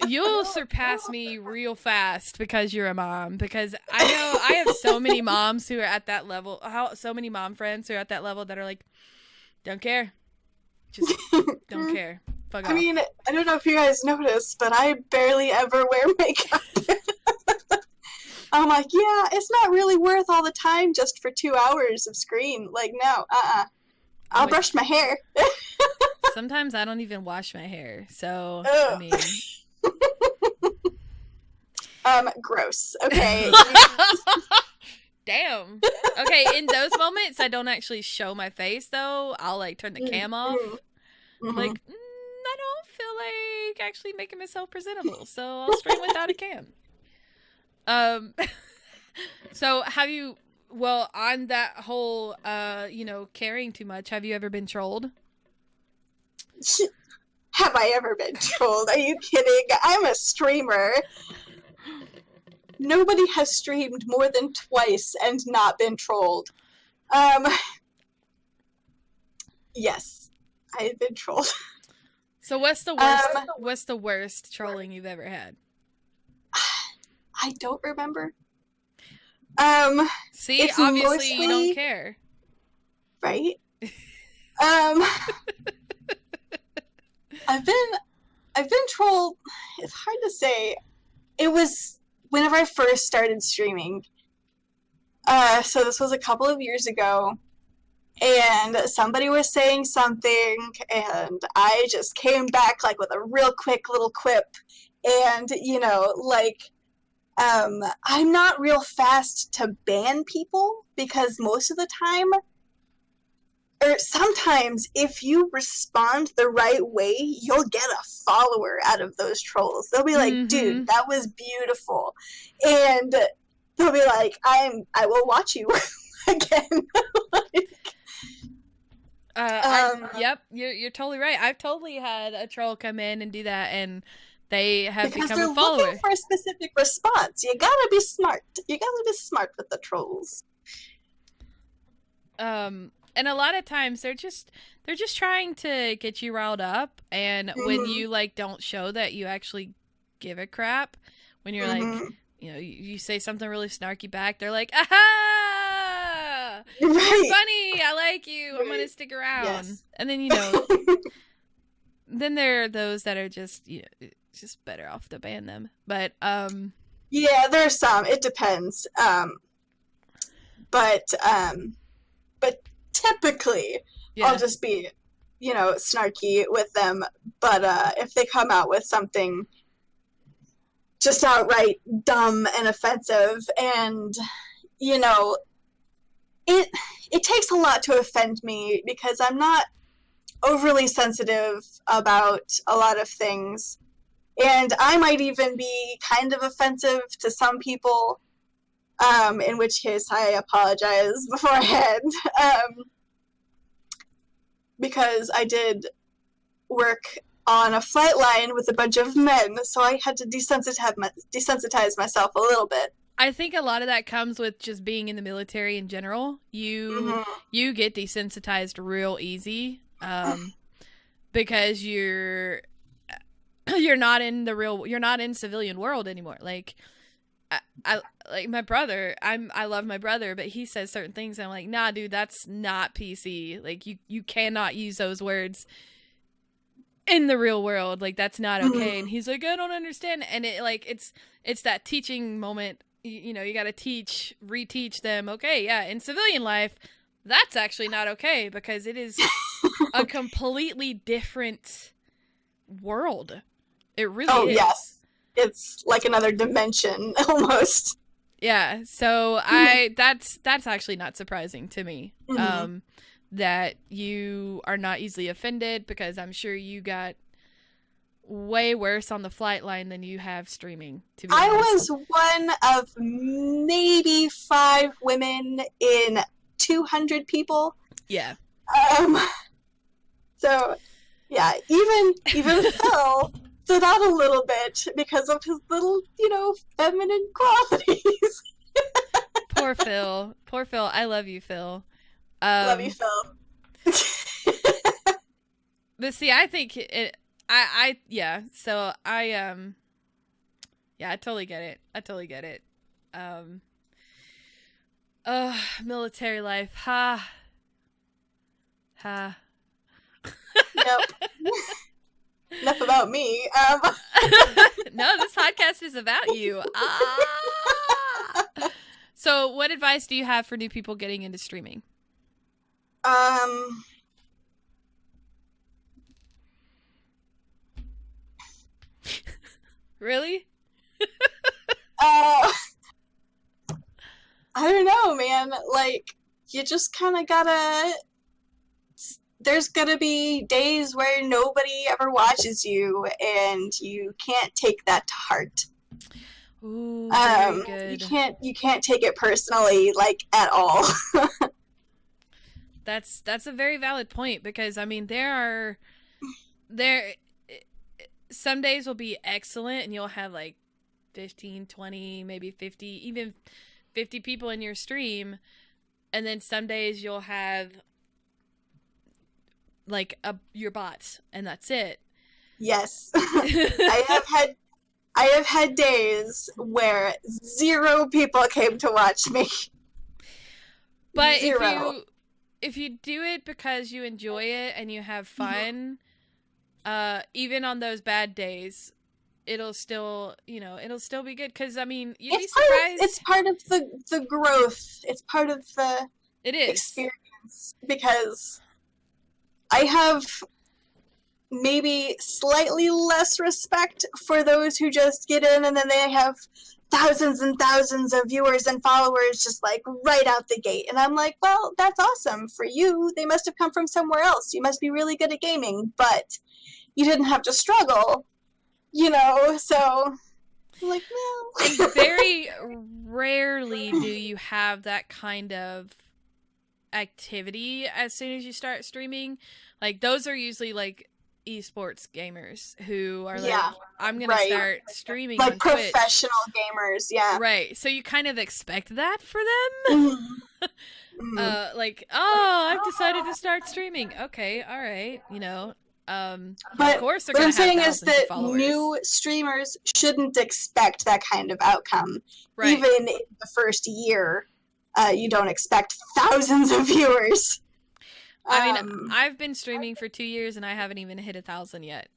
You'll surpass me real fast because you're a mom. Because I know I have so many moms who are at that level. So many mom friends who are at that level that are like, don't care. Just don't care. Fuck off.
I mean, I don't know if you guys noticed, but I barely ever wear makeup. I'm like, yeah, it's not really worth all the time just for 2 hours of screen. Like, no, I'll brush my hair.
Sometimes I don't even wash my hair, so,
Ugh.
I mean...
Gross. Okay.
Damn. Okay, in those moments, I don't actually show my face, though. I'll, turn the cam off.
Mm-hmm.
Like, I don't feel like actually making myself presentable, so I'll stream without a cam. So have you, on that whole, caring too much, have you ever been trolled?
Have I ever been trolled? Are you kidding? I'm a streamer. Nobody has streamed more than twice and not been trolled. Yes, I've been trolled.
So what's the worst trolling you've ever had?
I don't remember.
See, obviously you don't care.
Right? I've been trolled. It's hard to say. It was whenever I first started streaming. So this was a couple of years ago, and somebody was saying something, and I just came back with a real quick little quip, and I'm not real fast to ban people, because most of the time, or sometimes, if you respond the right way, you'll get a follower out of those trolls. They'll be like, dude, that was beautiful. And they'll be like, I will watch you again.
Yep, you're totally right. I've totally had a troll come in and do that, and they have become a follower.
Because they're looking for a specific response. You gotta be smart. You gotta be smart with the trolls.
And a lot of times they're just trying to get you riled up, and when you like don't show that you actually give a crap, when you're like, you know, you say something really snarky back, they're like, aha, you're funny, I like you, I'm gonna stick around. Yes. And then, you know, then there are those that are just, you know, just better off to ban them. But
yeah, there's some, it depends. But typically I'll just be, you know, snarky with them. But if they come out with something just outright dumb and offensive, and, you know, it takes a lot to offend me because I'm not overly sensitive about a lot of things, and I might even be kind of offensive to some people, in which case I apologize beforehand, because I did work on a flight line with a bunch of men, so I had to desensitize myself a little bit.
I think a lot of that comes with just being in the military in general. You get desensitized real easy, because you're not in you're not in civilian world anymore. Like I like my brother. I love my brother, but he says certain things and I'm like, nah, dude, that's not PC. Like you cannot use those words in the real world. Like that's not okay. And he's like, I don't understand. And it like it's that teaching moment. You know, you got to reteach them. Okay, yeah, in civilian life, that's actually not okay because it is a completely different world. It really is. Oh, yes.
It's like another dimension almost.
Yeah, so that's actually not surprising to me. That you are not easily offended, because I'm sure you got way worse on the flight line than you have streaming, to be honest.
I was one of maybe 5 women in 200 people.
Yeah.
So yeah, even Phil stood out a little bit because of his little, you know, feminine qualities.
Poor Phil. I love you, Phil.
Love you, Phil.
But see, I think yeah, so I totally get it. Military life. Ha.
Yep. Enough about me.
No, this podcast is about you. So what advice do you have for new people getting into streaming? Really?
I don't know, man. Like, you just kind of gotta... There's gonna be days where nobody ever watches you, and you can't take that to heart.
Ooh, very good.
You can't take it personally, like, at all.
That's a very valid point, because I mean some days will be excellent and you'll have like 15, 20, maybe 50, even 50 people in your stream, and then some days you'll have like your bots and that's it.
Yes. I have had days where 0 people came to watch me.
But 0. if you do it because you enjoy it and you have fun, even on those bad days, it'll still be good. Because I mean, you'd be surprised.
It's part of the growth. It's part of the experience, because I have maybe slightly less respect for those who just get in and then they have thousands and thousands of viewers and followers just like right out the gate. And I'm like, well, that's awesome for you. They must have come from somewhere else. You must be really good at gaming, but you didn't have to struggle, you know? So I'm like, no.
And very rarely do you have that kind of activity as soon as you start streaming. Like those are usually like esports gamers who are like, I'm gonna start streaming
like
on
professional
Twitch.
gamers. Yeah,
Right. So you kind of expect that for them. Like, oh, I've decided to start streaming. Okay, all right, you know.
But
of course they're
what
gonna
I'm saying
have
is that
followers.
new streamers shouldn't expect that kind of outcome.
Right.
Even in the first year, you don't expect thousands of viewers.
I mean, I've been streaming for 2 years and I haven't even hit 1,000 yet.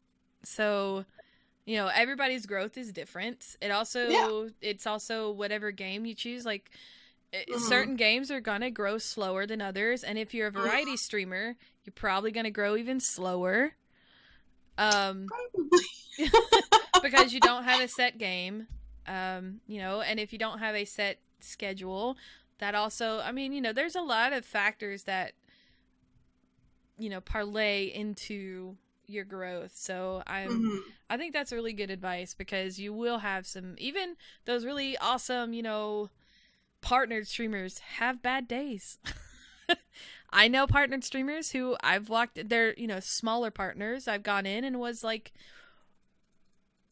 So, you know, everybody's growth is different. It's also whatever game you choose. Like, certain games are gonna grow slower than others, and if you're a variety streamer, you're probably gonna grow even slower. Because you don't have a set game, you know, and if you don't have a set schedule, that also, I mean, you know, there's a lot of factors that, you know, parlay into your growth. So I think that's really good advice, because you will have some, even those really awesome, you know, partnered streamers have bad days. I know partnered streamers who I've walked, they're, you know, smaller partners. I've gone in and was like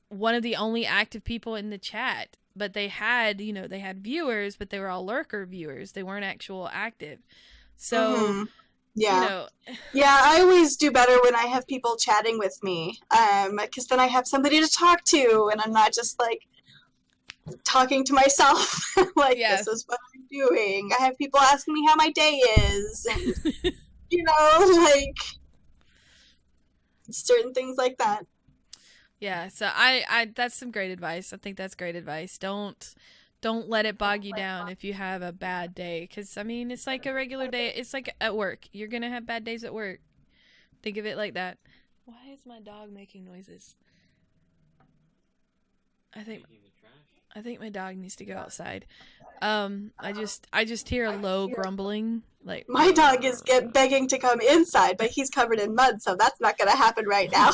one of the only active people in the chat, but they had, you know, they had viewers, but they were all lurker viewers. They weren't actual active. So,
yeah.
You know,
yeah, I always do better when I have people chatting with me, because then I have somebody to talk to, and I'm not just like talking to myself. Like, this is what I'm doing. I have people asking me how my day is, and you know, like certain things like that.
Yeah, so I that's some great advice. I think that's great advice. Don't let it bog you down if you have a bad day, because I mean, it's like a regular day. It's like at work. You're gonna have bad days at work. Think of it like that. Why is my dog making noises? I think my dog needs to go outside. I just hear a low grumbling. Like,
my dog is begging to come inside, but he's covered in mud, so that's not gonna happen right now.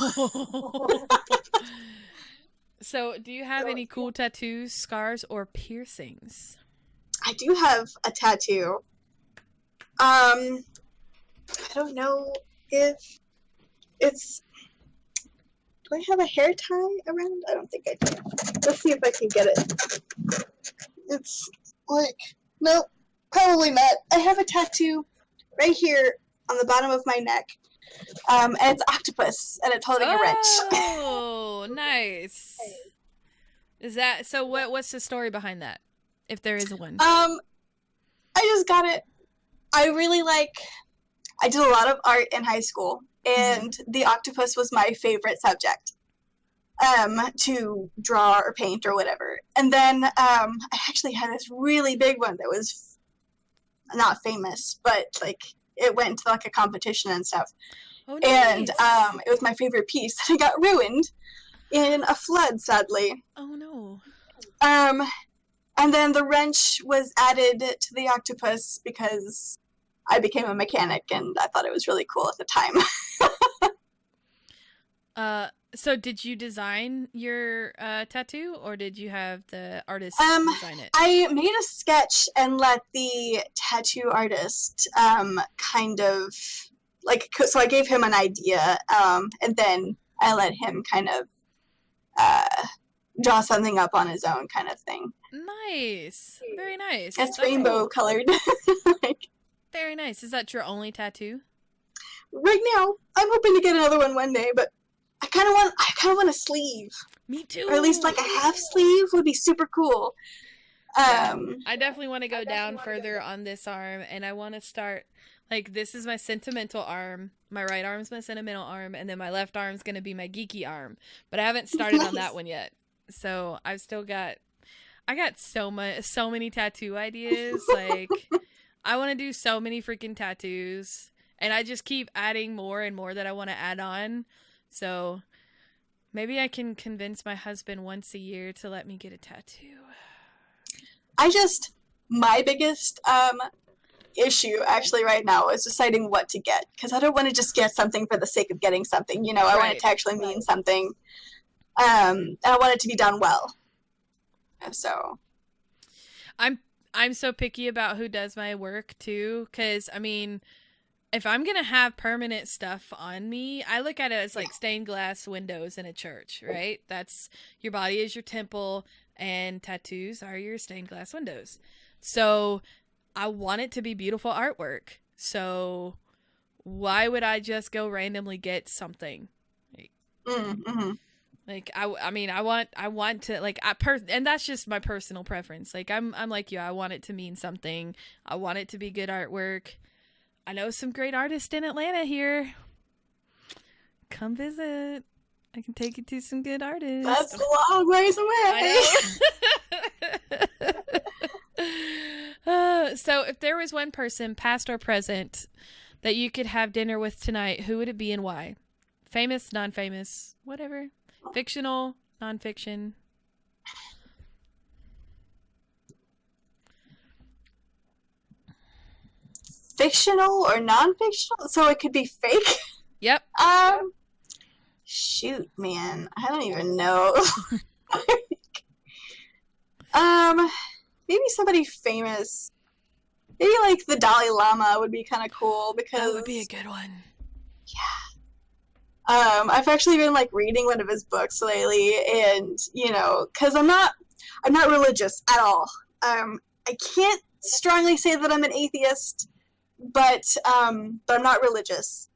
So, do you have any cool tattoos, scars, or piercings?
I do have a tattoo. I don't know if it's... Do I have a hair tie around? I don't think I do. Let's see if I can get it. It's like... Nope, probably not. I have a tattoo right here on the bottom of my neck. And it's octopus, and it's holding a wrench.
Oh, nice. Is that... So what's the story behind that, if there is one?
I just got it. I really like... I did a lot of art in high school, and the octopus was my favorite subject to draw or paint or whatever. And then I actually had this really big one that was not famous, but like it went to like a competition and stuff.
Oh, nice.
And it was my favorite piece. It got ruined in a flood, sadly.
Oh no.
And then the wrench was added to the octopus because I became a mechanic, and I thought it was really cool at the time.
So did you design your tattoo, or did you have the artist design it?
I made a sketch and let the tattoo artist kind of like, so I gave him an idea, and then I let him kind of draw something up on his own, kind of thing.
Nice. Very nice.
It's rainbow colored. Like,
very nice. Is that your only tattoo?
Right now, I'm hoping to get another one day, but I kind of want a sleeve.
Me too.
Or at least like a half sleeve would be super cool.
I definitely want to go down further on this arm, and I want to start, like, this is my sentimental arm. My right arm's my sentimental arm, and then my left arm's going to be my geeky arm. But I haven't started on that one yet. So I've still got, I got so many tattoo ideas. Like, I want to do so many freaking tattoos, and I just keep adding more and more that I want to add on. So maybe I can convince my husband once a year to let me get a tattoo.
My biggest issue actually right now is deciding what to get, because I don't want to just get something for the sake of getting something. You know, I want it to actually mean something, and I want it to be done well. So
I'm so picky about who does my work too, because I mean, if I'm gonna have permanent stuff on me, I look at it as like stained glass windows in a church, right? That's your body is your temple, and tattoos are your stained glass windows. So I want it to be beautiful artwork. So why would I just go randomly get something?
Mm-hmm.
Like I mean, I want to like and that's just my personal preference. Like I'm like you. I want it to mean something. I want it to be good artwork. I know some great artists in Atlanta here. Come visit. I can take you to some good artists.
That's a long ways away.
I know. So if there was one person, past or present, that you could have dinner with tonight, who would it be and why? Famous, non-famous, whatever. Fictional, non-fiction.
Fictional or non-fictional? So it could be fake?
Yep.
Shoot, man. I don't even know. Maybe somebody famous. Maybe like the Dalai Lama would be kind of cool because
That would be a good one.
Yeah. I've actually been like reading one of his books lately, and because I'm not religious at all. I can't strongly say that I'm an atheist, but I'm not religious.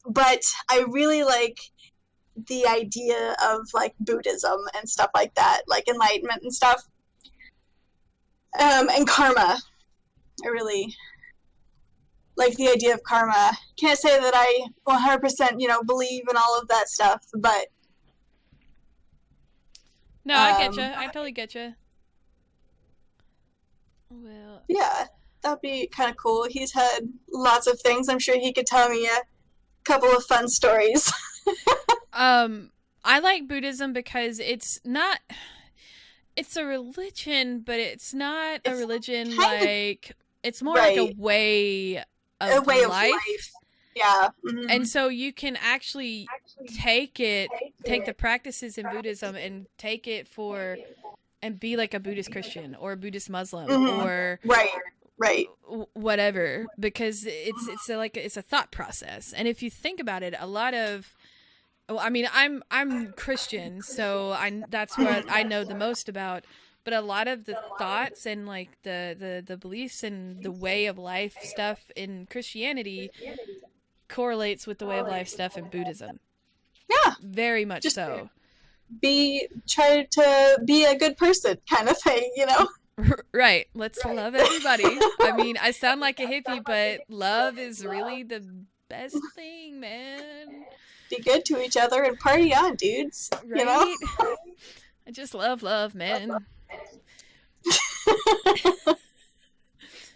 But I really like the idea of like Buddhism and stuff like that, like enlightenment and stuff, and karma. I really like the idea of karma. Can't say that I 100%, believe in all of that stuff, but
no, I get you. I totally get you. Well,
yeah, that'd be kind of cool. He's had lots of things. I'm sure he could tell me a couple of fun stories.
I like Buddhism because it's a religion, but it's not a religion like it's more like a way of life.
Yeah. Mm-hmm.
And so you can actually take the practices in Buddhism and take it and be like a Buddhist Christian or a Buddhist Muslim or
right
whatever, because it's a thought process. And if you think about it, a lot of I'm Christian, so that's what I know the most about. But a lot of the thoughts and like the beliefs and the way of life stuff in Christianity correlates with the way of life stuff in Buddhism.
Yeah,
very much so.
Try to be a good person, kind of thing,
Right. Let's love everybody. I mean, I sound like a hippie, but love is really the best thing, man.
Be good to each other and party on, dudes.
Right? I just love man.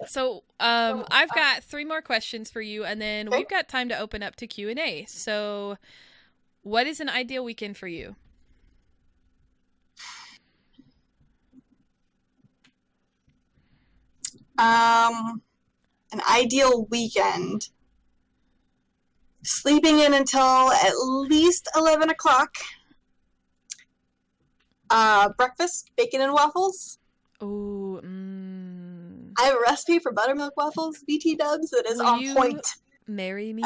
So, I've got 3 more questions for you, and then we've got time to open up to Q&A. So, what is an ideal weekend for you?
An ideal weekend. Sleeping in until at least 11 o'clock. Breakfast, bacon and waffles.
Ooh,
I have a recipe for buttermilk waffles, BT dubs, that is on point.
Marry me?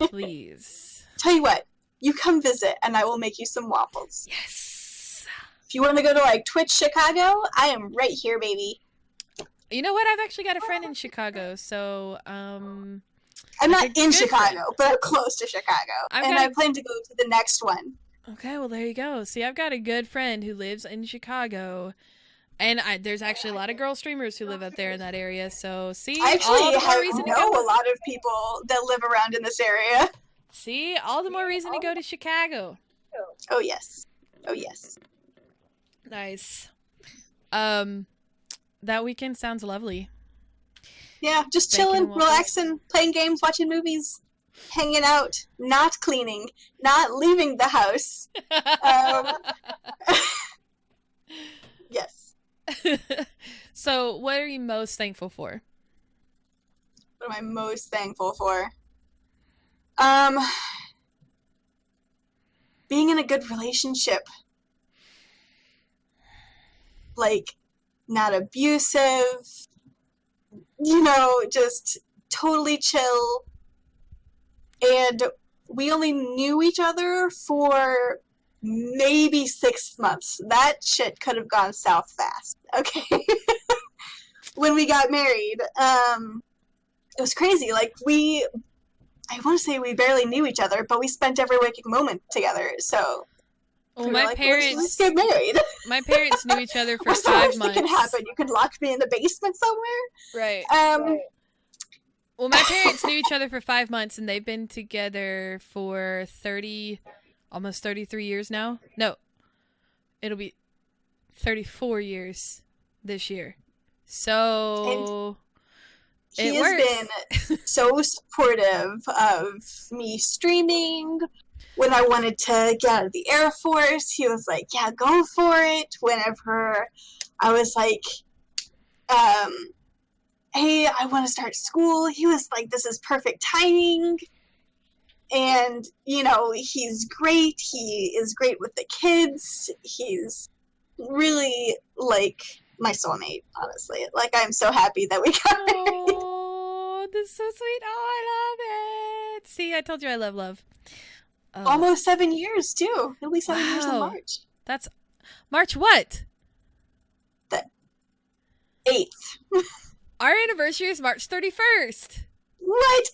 Please.
Tell you what, you come visit and I will make you some waffles.
Yes.
If you want to go to like Twitch Chicago, I am right here, baby.
You know what? I've actually got a friend in Chicago, so
I'm not in Chicago, but I'm close to Chicago, I plan to go to the next one.
Okay, well there you go. See, I've got a good friend who lives in Chicago, and there's actually a lot of Girlstreamers who live up there in that area. So see,
I actually know a lot of people that live around in this area.
See, all the more reason to go to Chicago.
Oh yes, oh yes.
Nice. That weekend sounds lovely.
Yeah, just chilling, relaxing, playing games, watching movies, hanging out, not cleaning, not leaving the house. Yes.
So, what are you most thankful for?
What am I most thankful for? Being in a good relationship. like, not abusive, you know, just totally chill. And we only knew each other for maybe 6 months. That shit could have gone south fast, okay? When we got married, it was crazy. Like, I want to say we barely knew each other, but we spent every waking moment together, so...
Well, my parents...
Let's get married.
My parents knew each other for
What's the
5
worst
months.
that can happen? You could lock me in the basement somewhere?
Right.
Right.
Well, my parents knew each other for 5 months, and they've been together for almost 33 years now. No, it'll be 34 years this year. So
he
it
has
works.
been so supportive of me streaming. When I wanted to get out of the Air Force, he was like, yeah, go for it. Whenever I was like, hey, I want to start school, he was like, this is perfect timing. And, you know, he's great. He is great with the kids. He's really, like, my soulmate, honestly. Like, I'm so happy that we got married.
Oh, this is so sweet. Oh, I love it. See, I told you I love love.
Almost 7 years, too. It'll be 7 years in March.
That's... March what?
The 8th.
Our anniversary is March 31st.
What?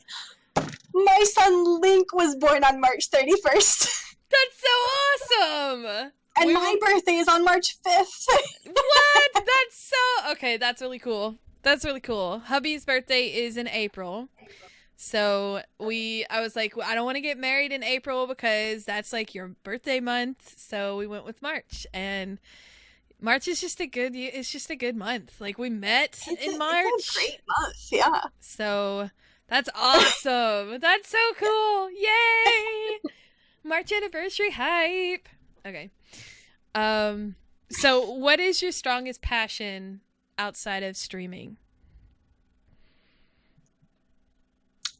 My son Link was born on March 31st.
That's so awesome!
And my birthday is on March 5th.
What? That's so... Okay, that's really cool. That's really cool. Hubby's birthday is in April. So I was like, well, I don't want to get married in April because that's like your birthday month. So we went with March, and March is just it's just a good month. Like, we met in March.
It's a great month, yeah.
So that's awesome. That's so cool. Yay! March anniversary hype. Okay. So what is your strongest passion outside of streaming?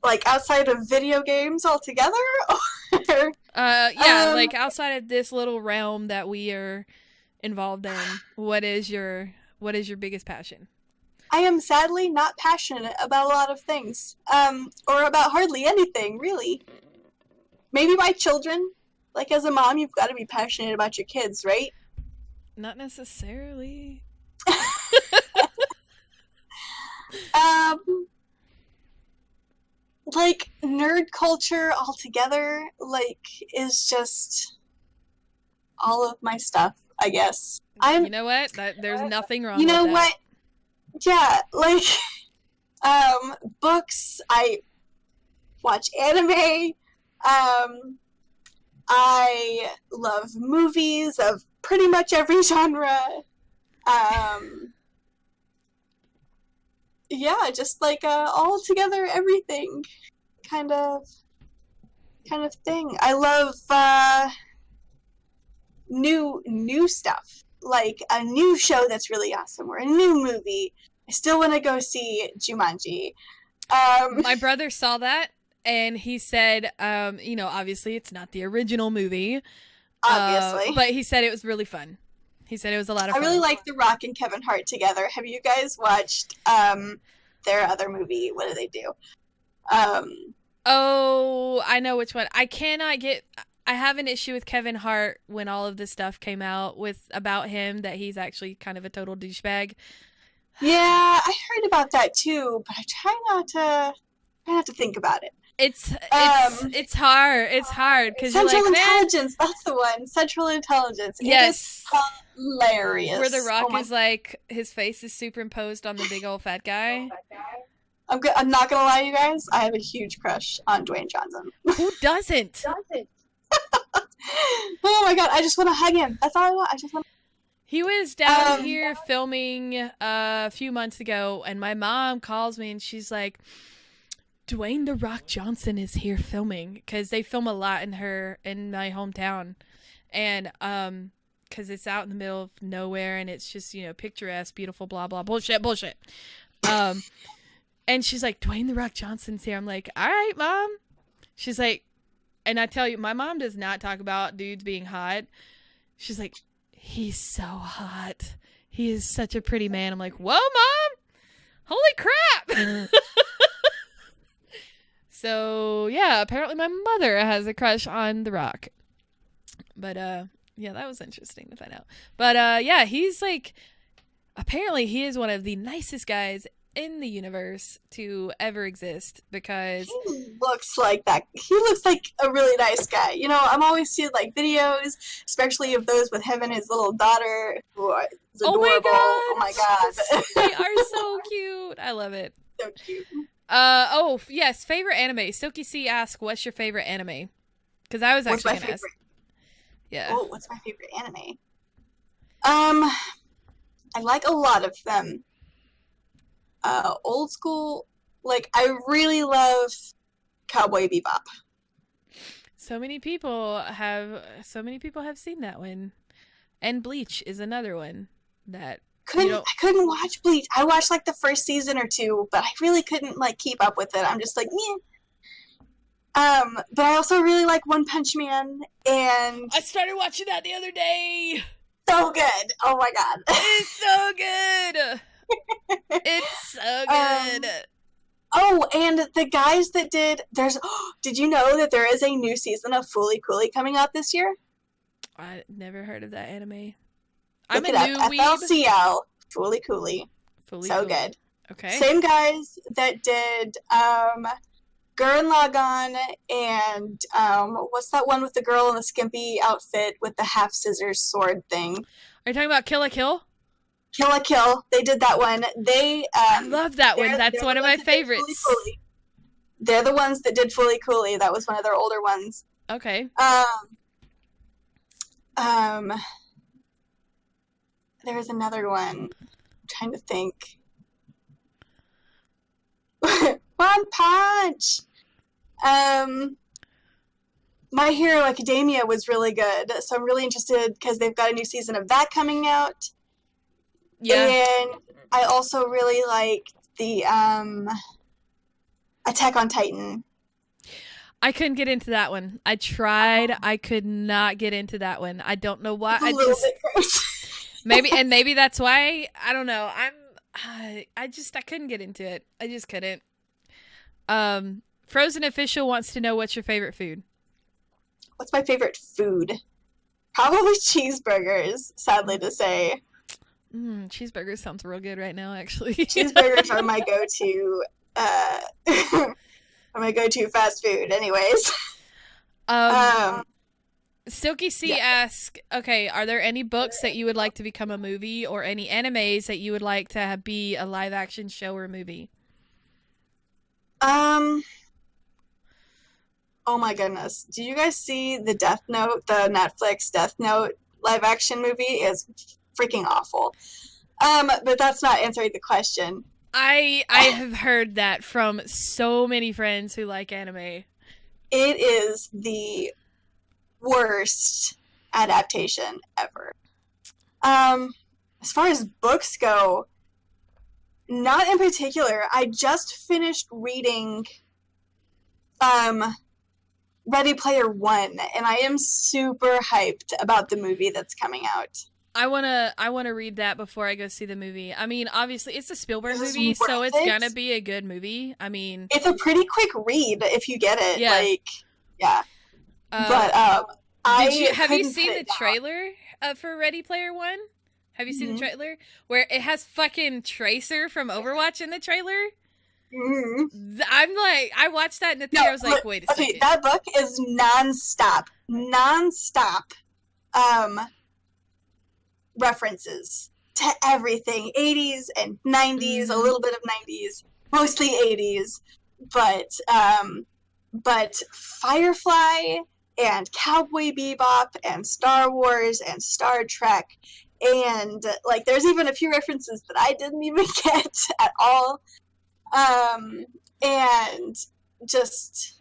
Like, outside of video games altogether? Or...
like outside of this little realm that we are involved in, what is your biggest passion?
I am sadly not passionate about a lot of things. Or about hardly anything, really. Maybe my children. Like, as a mom, you've got to be passionate about your kids, right?
Not necessarily.
Like, nerd culture altogether, like, is just all of my stuff, I guess.
You know what? There's nothing wrong with that.
You know what? Yeah, like, books, I watch anime, I love movies of pretty much every genre, yeah, just like all together everything kind of thing. I love new stuff, like a new show that's really awesome or a new movie. I still want to go see Jumanji.
My brother saw that and he said, obviously it's not the original movie,
obviously,
but he said it was really fun. He said it was a lot of fun.
I really like The Rock and Kevin Hart together. Have you guys watched their other movie? What do they do?
Oh, I know which one. I have an issue with Kevin Hart when all of this stuff came out about him, that he's actually kind of a total douchebag.
Yeah, I heard about that too, but I try not to think about it.
It's hard. It's hard because
Central Intelligence. That's the one. Central Intelligence.
Yes.
It is hilarious.
Where The Rock is like, his face is superimposed on the big old fat guy.
I'm not gonna lie, you guys. I have a huge crush on Dwayne Johnson.
Who doesn't?
Oh my god! I just want to hug him. That's all I want. I just want.
He was down here filming a few months ago, and my mom calls me and she's like, Dwayne "The Rock" Johnson is here filming, because they film a lot in my hometown, and because it's out in the middle of nowhere and it's just, picturesque, beautiful, blah blah bullshit. And she's like, Dwayne "The Rock" Johnson's here. I'm like, all right, Mom. She's like, and I tell you, my mom does not talk about dudes being hot. She's like, he's so hot. He is such a pretty man. I'm like, whoa, Mom! Holy crap! So, yeah, apparently my mother has a crush on The Rock. But, yeah, that was interesting to find out. But, yeah, he's like, apparently he is one of the nicest guys in the universe to ever exist because
he looks like that. He looks like a really nice guy. You know, I'm always seeing like videos, especially of those with him and his little daughter, who is adorable. Oh my god.
They are so cute. I love it.
So cute.
Oh yes, favorite anime. Silky C asked, "What's your favorite anime?" Because I was actually gonna ask. Yeah.
Oh, what's my favorite anime? I like a lot of them. Old school, like I really love Cowboy Bebop.
So many people have seen that one, and Bleach is another one that
I couldn't watch Bleach. I watched like the first season or two, but I really couldn't like keep up with it. I'm just like, yeah. But I also really like One Punch Man, and
I started watching that the other day.
So good! Oh my god,
it's so good. It's so good.
Oh, and the guys that did did you know that there is a new season of Fooly Cooly coming out this year?
I never heard of that anime.
Look it up. FLCL Fooly Cooly. So good.
Okay.
Same guys that did Gurren Lagann and what's that one with the girl in the skimpy outfit with the half scissors sword thing?
Are you talking about Kill la Kill?
Kill la Kill. They did that one. They
I love that one. That's one of my favorites.
They're the ones that did Fooly Cooly. That was one of their older ones.
Okay.
There was another one. I'm trying to think. One Punch. My Hero Academia was really good, so I'm really interested because they've got a new season of that coming out.
Yeah.
And I also really like the Attack on Titan.
I couldn't get into that one. I tried. I could not get into that one. I don't know why. Maybe that's why. I don't know. I couldn't get into it. I just couldn't. Frozen Official wants to know what's your favorite food.
What's my favorite food? Probably cheeseburgers, sadly to say.
Cheeseburgers sounds real good right now, actually.
Cheeseburgers are my go-to fast food anyways.
Silky C asks, okay, are there any books that you would like to become a movie or any animes that you would like to be a live action show or movie?
Oh my goodness. Do you guys see the Death Note, the Netflix Death Note live action movie? Is freaking awful. But that's not answering the question.
I have heard that from so many friends who like anime.
It is the worst adaptation ever. As far as books go, not in particular. I just finished reading Ready Player One, and I am super hyped about the movie that's coming out.
I wanna read that before I go see the movie. I mean, obviously it's a Spielberg movie, so it's gonna be a good movie. I mean,
it's a pretty quick read if you get it.
Yeah.
Like, yeah. But
have you seen the trailer for Ready Player One? Have you seen the trailer where it has fucking Tracer from Overwatch in the trailer?
Mm-hmm.
I'm like, I watched that in the theater. I was like, wait a second.
Okay, that book is nonstop references to everything, 80s and 90s, a little bit of 90s, mostly 80s, but Firefly and Cowboy Bebop and Star Wars and Star Trek, and like there's even a few references that I didn't even get at all, and just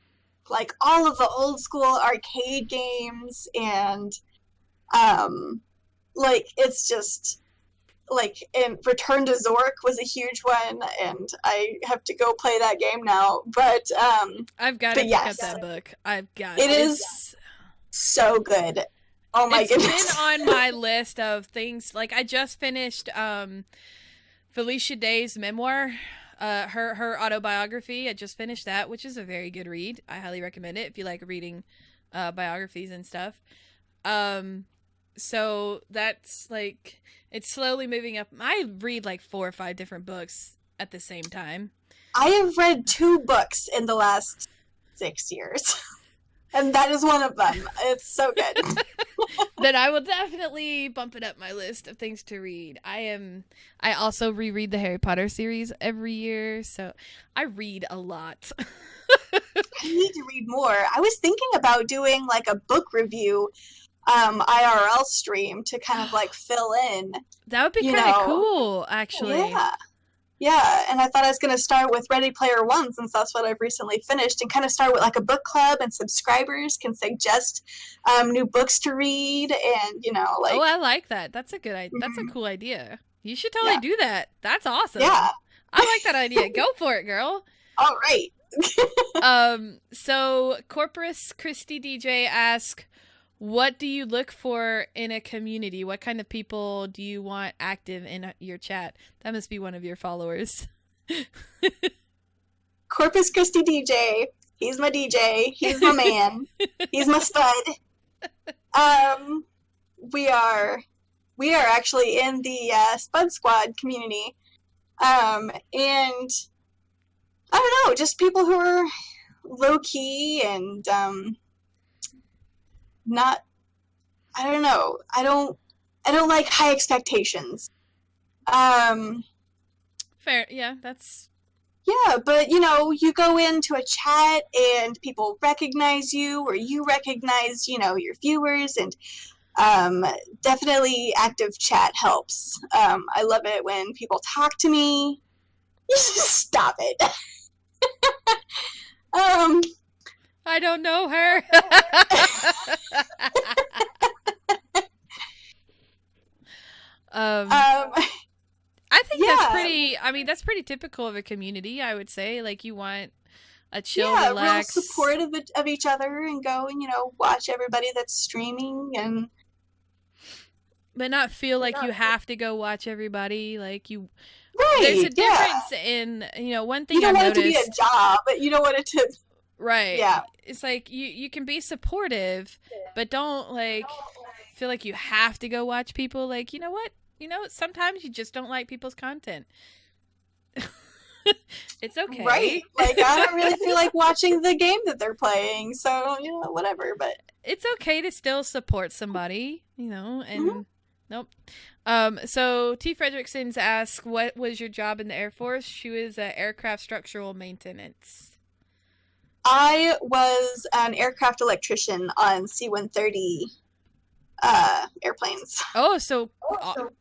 like all of the old school arcade games, and like it's just like, and Return to Zork was a huge one, and I have to go play that game now. But
I've got to pick up that book. I've got
it. It is so good. Oh my
It's
goodness.
been on my list of things. Like, I just finished Felicia Day's memoir, her autobiography. I just finished that, which is a very good read. I highly recommend it if you like reading biographies and stuff. So that's like, it's slowly moving up. I read like 4 or 5 different books at the same time.
I have read 2 books in the last 6 years. And that is one of them. It's so good.
Then I will definitely bump it up my list of things to read. I also reread the Harry Potter series every year, so I read a lot.
I need to read more. I was thinking about doing like a book review IRL stream to kind of like fill in.
That would be kind of cool, actually.
Yeah, and I thought I was going to start with Ready Player One, since that's what I've recently finished, and kind of start with like a book club, and subscribers can suggest new books to read, and like.
Oh, I like that. That's a good idea. That's a cool idea. You should totally do that. That's awesome.
Yeah.
I like that idea. Go for it, girl.
All right.
So Corpus Christi DJ asks, what do you look for in a community? What kind of people do you want active in your chat? That must be one of your followers.
Corpus Christi DJ. He's my DJ. He's my man. He's my stud. We are actually in the Spud Squad community. And I don't know, just people who are low key and not, I don't know. I don't like high expectations.
Fair. Yeah, that's.
Yeah, but you go into a chat and people recognize you, or you recognize, your viewers, and definitely active chat helps. I love it when people talk to me. Stop it.
I don't know her. I think that's pretty typical of a community, I would say. Like, you want a chill, relaxed,
real supportive of each other, and go and watch everybody that's streaming, and
but not feel like you have to go watch everybody. Like, you,
right?
There's a difference in one thing
you don't
I've
want
noticed.
it to be a job, but you don't want it to.
Right.
Yeah.
It's like you can be supportive, but don't like feel like you have to go watch people. Like, you know what? Sometimes you just don't like people's content. It's okay.
Right. Like, I don't really feel like watching the game that they're playing, so, whatever, but.
It's okay to still support somebody, and nope. So T. Frederickson's asked, what was your job in the Air Force? She was aircraft structural maintenance.
I was an aircraft electrician on C-130 airplanes.
Oh, so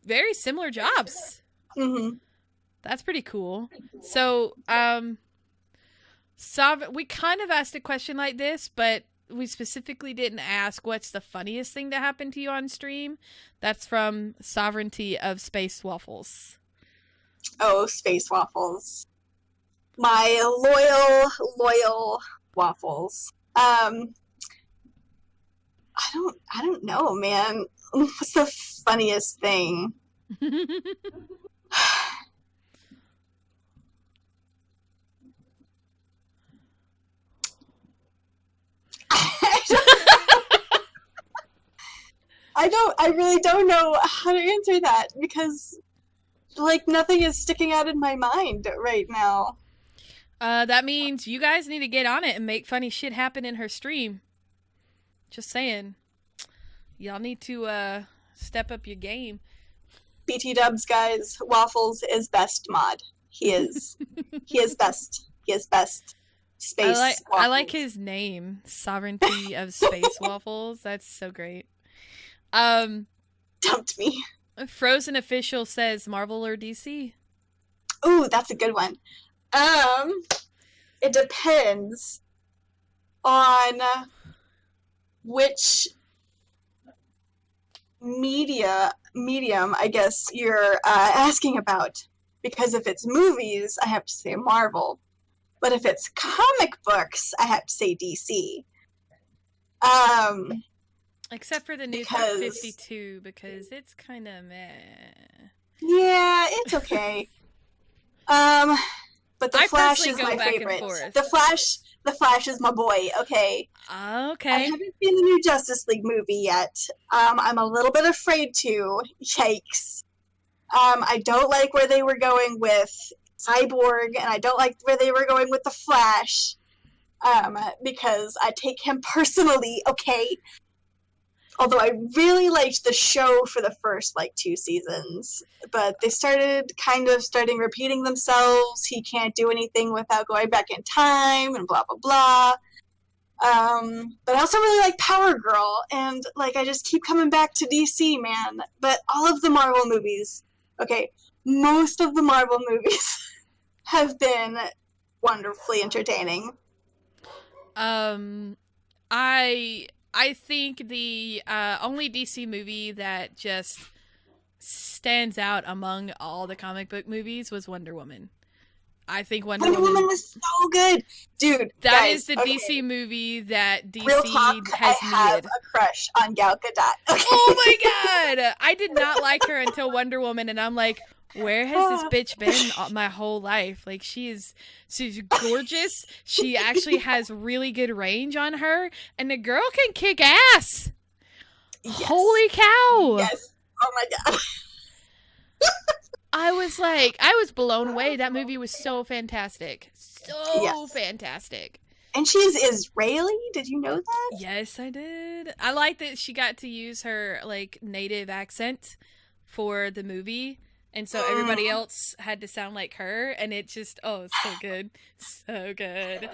very similar jobs.
Mm-hmm.
That's pretty cool. So, we kind of asked a question like this, but we specifically didn't ask what's the funniest thing that happened to you on stream. That's from Sovereignty of Space Waffles.
Oh, Space Waffles. My loyal waffles. I don't know, man. What's the funniest thing? I really don't know how to answer that, because like nothing is sticking out in my mind right now.
That means you guys need to get on it and make funny shit happen in her stream. Just saying. Y'all need to step up your game.
BT dubs, guys. Waffles is best mod. He is. He is best. He is best. Space Waffles.
I like his name. Sovereignty of Space Waffles. That's so great.
Dumped me.
Frozen Official says Marvel or DC?
Ooh, that's a good one. It depends on which medium, I guess, you're asking about. Because if it's movies, I have to say Marvel. But if it's comic books, I have to say DC.
Except for the new
because
52, because it's kind of meh.
Yeah, it's okay. But the
I
Flash
personally
is
go
my
back and
favorite.
forth.
The Flash is my boy. Okay.
Okay.
I haven't seen the new Justice League movie yet. I'm a little bit afraid to. Yikes. I don't like where they were going with Cyborg, and I don't like where they were going with the Flash. Because I take him personally. Okay. Although I really liked the show for the first, 2 seasons. But they started starting repeating themselves. He can't do anything without going back in time, and blah, blah, blah. But I also really like Power Girl, and, I just keep coming back to DC, man. But all of the Marvel movies, most of the Marvel movies have been wonderfully entertaining.
I think the only DC movie that just stands out among all the comic book movies was Wonder Woman. I think Wonder Woman
was so good, dude.
That
guys,
is the DC movie that DC
Real talk,
has
I have
needed.
a crush on Gal Gadot. Okay.
Oh my god! I did not like her until Wonder Woman, and I'm like, where has this bitch been my whole life? She's gorgeous. She actually has really good range on her, and the girl can kick ass. Yes. Holy cow!
Yes. Oh my god.
I was blown away. That movie was so fantastic. Fantastic.
And she's Israeli? Did you know that?
Yes, I did. I like that she got to use her native accent for the movie. And so everybody else had to sound like her, and it just, so good. So good.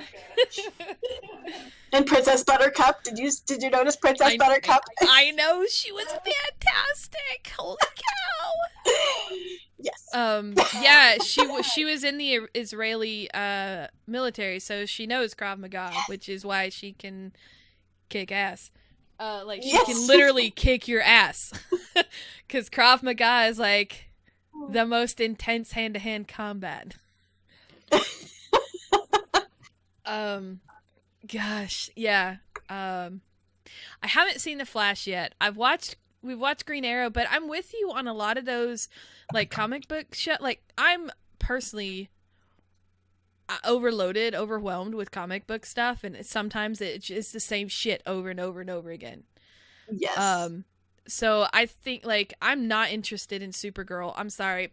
And Princess Buttercup, did you notice Princess Buttercup?
I know, she was fantastic. Holy cow.
Yes.
Yeah, she was in the Israeli military, so she knows Krav Maga, which is why she can kick ass. She can literally kick your ass. Because Krav Maga is the most intense hand-to-hand combat. Gosh, yeah. I haven't seen The Flash yet. We've watched Green Arrow, but I'm with you on a lot of those comic book shit. I'm personally overwhelmed with comic book stuff, and sometimes it's just the same shit over and over and over again.
Yes.
So I think I'm not interested in Supergirl. I'm sorry.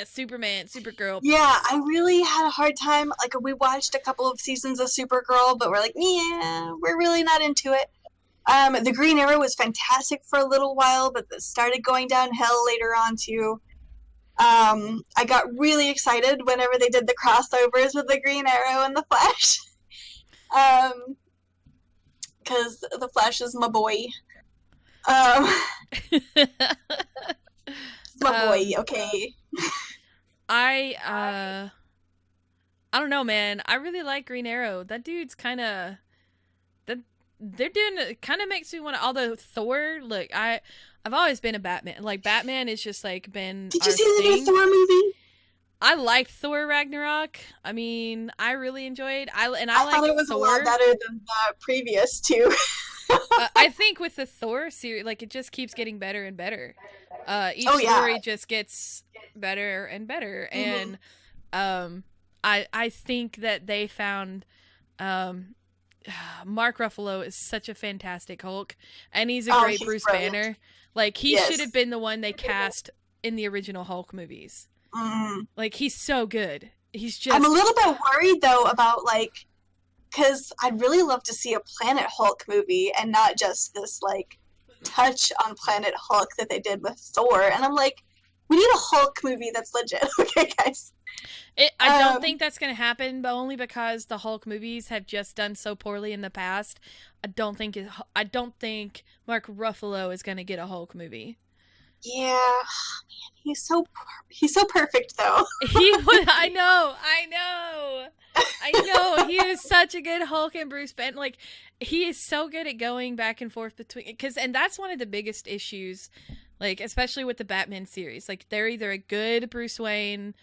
Superman, Supergirl.
Yeah, I really had a hard time. We watched a couple of seasons of Supergirl, but we're yeah, we're really not into it. The Green Arrow was fantastic for a little while, but it started going downhill later on too. I got really excited whenever they did the crossovers with the Green Arrow and the Flash. Because the Flash is my boy. My boy, okay.
I don't know, man. I really like Green Arrow. That dude's kind of they're doing it. Kind of makes me want to. Although Thor, look, I've always been a Batman. Batman is just been.
Did you see the new Thor movie?
I liked Thor Ragnarok. I mean, I really enjoyed. I
thought it was
Thor.
A lot better than the previous two.
I think with the Thor series, it just keeps getting better and better. Each story just gets better and better, and I think that they found Mark Ruffalo is such a fantastic Hulk, and he's a great Bruce Banner. He should have been the one they cast in the original Hulk movies. He's so good. He's just.
I'm a little bit worried though about because I'd really love to see a Planet Hulk movie and not just this touch on Planet Hulk that they did with Thor. And I'm we need a Hulk movie that's legit. Okay, guys.
I don't think that's going to happen, but only because the Hulk movies have just done so poorly in the past. I don't think Mark Ruffalo is going to get a Hulk movie.
Yeah, oh, man, he's so perfect though.
I know. He is such a good Hulk and Bruce Banner. He is so good at going back and forth between and that's one of the biggest issues, especially with the Batman series. They're either a good Bruce Wayne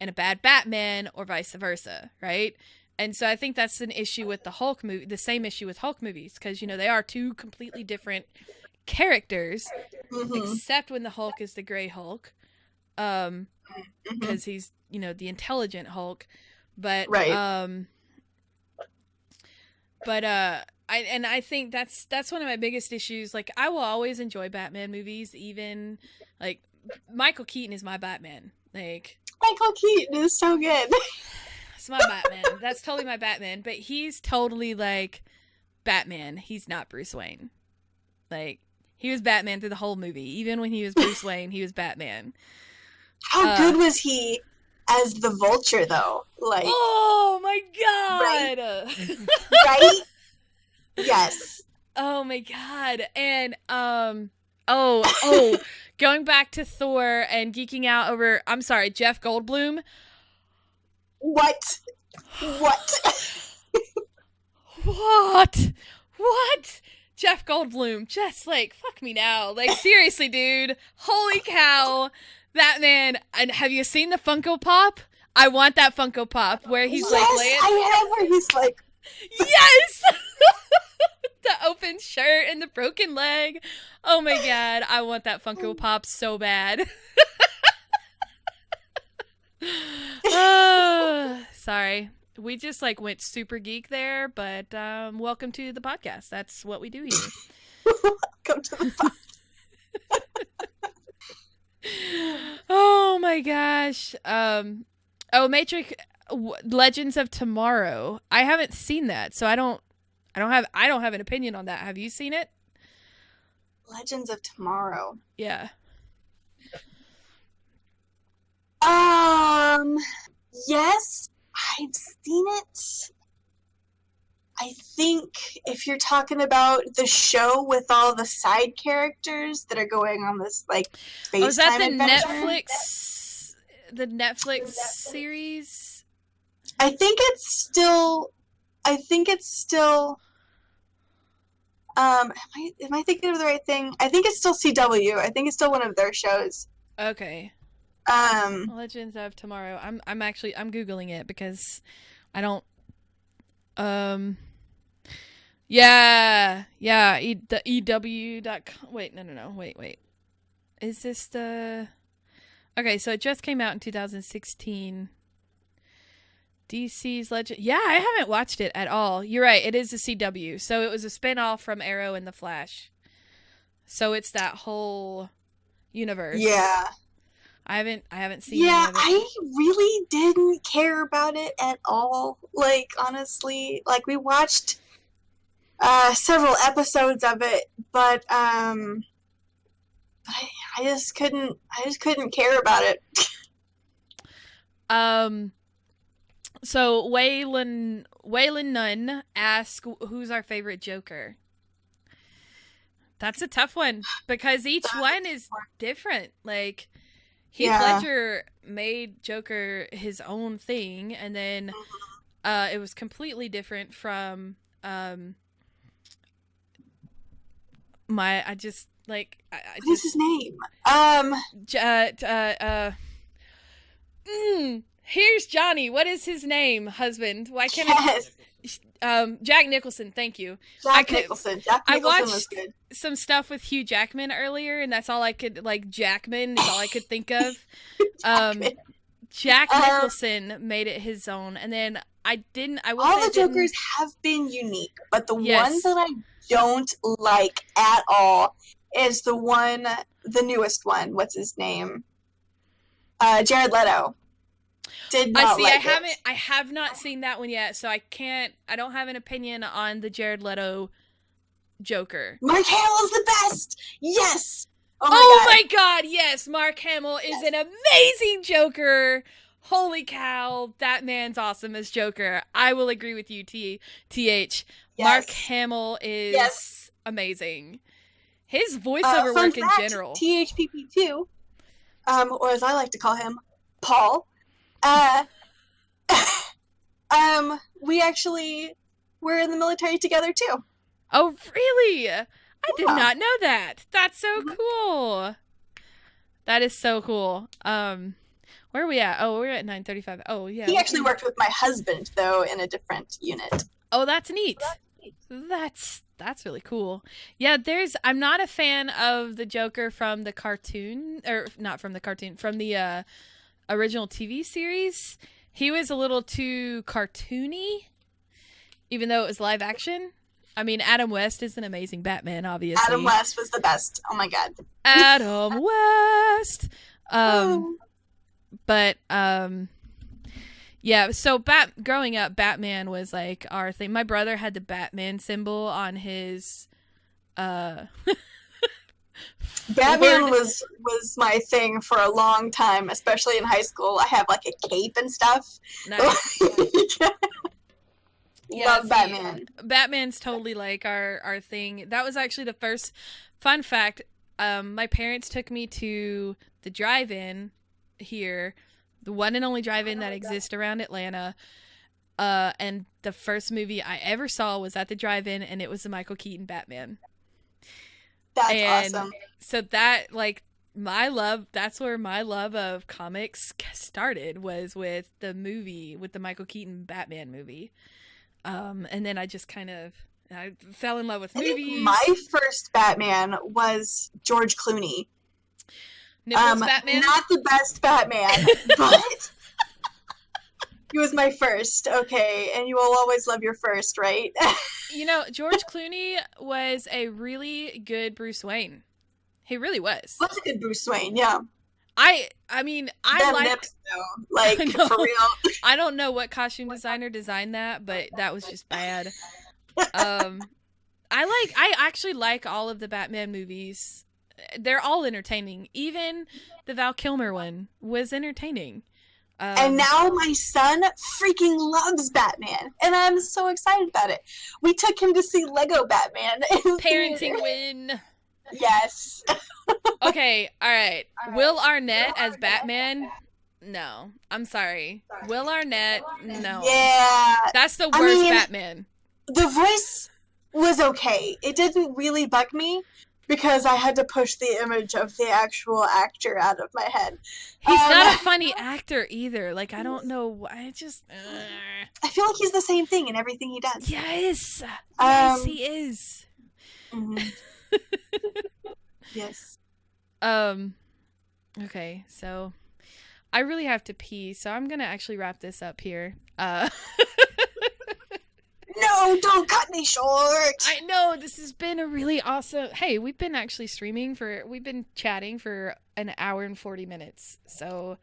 and a bad Batman, or vice versa, right? And so I think that's an issue with the Hulk movie. The same issue with Hulk movies, because they are two completely different characters,
Mm-hmm.
except when the Hulk is the Gray Hulk, because
Mm-hmm.
he's, you know, the intelligent Hulk. But
Right.
I think that's one of my biggest issues. Like, I will always enjoy Batman movies, even like Michael Keaton is my Batman. Like,
Michael Keaton is so good.
it's my Batman. That's totally my Batman. But he's totally like Batman. He's not Bruce Wayne. Like, he was Batman through the whole movie. Even when he was Bruce Wayne, he was Batman.
How good was he as the Vulture, though? Like,
oh my god!
Right? Yes.
Oh my god! And going back to Thor and geeking out over, I'm sorry, Jeff Goldblum.
What?
What? Jeff Goldblum, just like, fuck me now. Like, seriously, dude. Holy cow. That man. And have you seen the Funko Pop? I want that Funko Pop where he's like laying.
I have where he's like.
Yes! The open shirt and the broken leg. Oh my god, I want that Funko Pop so bad. Sorry. We just like went super geek there, but welcome to the podcast. That's what we do here.
Welcome to the podcast.
Oh my gosh. Matrix Legends of Tomorrow. I haven't seen that, so I don't have an opinion on that. Have you seen it?
Legends of Tomorrow.
Yeah.
Yes, I've seen it. I think if you're talking about the show with all the side characters that are going on this like space
is that the
adventure.
Netflix series?
I think it's still am I thinking of the right thing? I think it's still CW. I think it's still one of their shows.
Okay. Legends of Tomorrow. I'm Googling it because I don't the EW.com. Wait, no. Wait. Is this the Okay, so it just came out in 2016. DC's Legend. Yeah, I haven't watched it at all. You're right, it is a CW. So it was a spin-off from Arrow and the Flash. So it's that whole universe.
Yeah.
I haven't seen it.
Yeah, I really didn't care about it at all. Like, honestly, like we watched several episodes of it, but I just couldn't care about it.
So Waylon Nunn asked, "Who's our favorite Joker?" That's a tough one because each one is different. Like, Heath Ledger made Joker his own thing, and then it was completely different from what's
his name?
Here's Johnny. What is his name, husband? Why can't I? Jack Nicholson. Thank you.
Jack Nicholson
watched
was good.
Some stuff with Hugh Jackman earlier, and that's all I could Jackman is all I could think of. Jack Nicholson made it his own, and then all the
Jokers have been unique, but the one that I don't like at all is the newest one. What's his name? Jared Leto.
I have not seen that one yet, so I don't have an opinion on the Jared Leto Joker.
Mark Hamill's the best! Yes!
Oh my god, yes! Mark Hamill is an amazing Joker! Holy cow, that man's awesome as Joker. I will agree with you, TH. Yes. Mark Hamill is amazing. His voiceover work in general.
THPP2, or as I like to call him, Paul. We actually were in the military together too.
Oh, really? I did not know that. That's so cool. That is so cool. Where are we at? Oh, we're at 9:35. Oh, yeah.
He actually worked with my husband, though, in a different unit.
Oh, that's neat. That's really cool. Yeah, I'm not a fan of the Joker from the cartoon, or not from the cartoon, from the original TV series. He was a little too cartoony, even though it was live action. I mean, Adam West is an amazing Batman, obviously.
Adam West was the best. Oh my god.
Adam West. But yeah, so growing up, Batman was like our thing. My brother had the Batman symbol on his
Batman was my thing for a long time, especially in high school. I have like a cape and stuff.
Nice.
Yeah, love Batman.
Batman's totally like our thing. That was actually the first fun fact. My parents took me to the drive-in here, the one and only drive-in that exists around Atlanta. And the first movie I ever saw was at the drive-in, and it was the Michael Keaton Batman.
That's awesome.
So that, like, that's where my love of comics started, was with the Michael Keaton Batman movie. And then I just I fell in love with movies.
My first Batman was George Clooney.
Batman?
Not the best Batman, but he was my first, okay, and you will always love your first, right?
George Clooney was a really good Bruce Wayne. He really was.
Was a good Bruce Wayne, yeah.
I mean, I like
lips, though. Like, for real.
I don't know what costume designer designed that, but that was just bad. I actually like all of the Batman movies. They're all entertaining. Even the Val Kilmer one was entertaining.
And now my son freaking loves Batman, and I'm so excited about it. We took him to see Lego Batman.
Parenting win.
Yes.
Okay, all right. Will Arnett as Batman? No. I'm sorry. Will Arnett? No.
Yeah.
That's the worst Batman.
The voice was okay. It didn't really bug me because I had to push the image of the actual actor out of my head.
He's not a funny actor either. Like, I don't know. I
feel like he's the same thing in everything he does.
Yes. Yes, he is.
Mm-hmm. Yes.
Okay, so I really have to pee, so I'm gonna actually wrap this up here.
No, don't cut me short.
I know, this has been a really awesome... Hey, we've been actually we've been chatting for an hour and 40 minutes. So,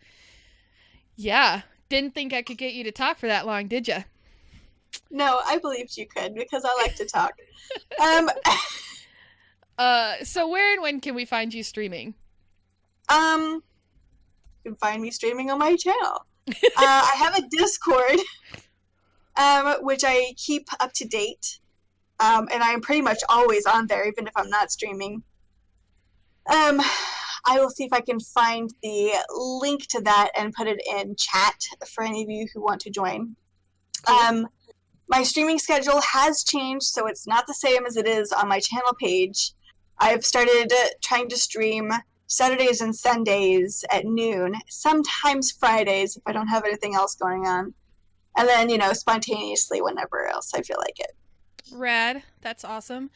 yeah. Didn't think I could get you to talk for that long, did you?
No, I believed you could because I like to talk.
So where and when can we find you streaming?
You can find me streaming on my channel. I have a Discord, which I keep up to date. And I'm pretty much always on there, even if I'm not streaming. I will see if I can find the link to that and put it in chat for any of you who want to join. Cool. My streaming schedule has changed, so it's not the same as it is on my channel page. I've started trying to stream Saturdays and Sundays at noon, sometimes Fridays if I don't have anything else going on. And then, spontaneously whenever else I feel like it.
Rad. That's awesome.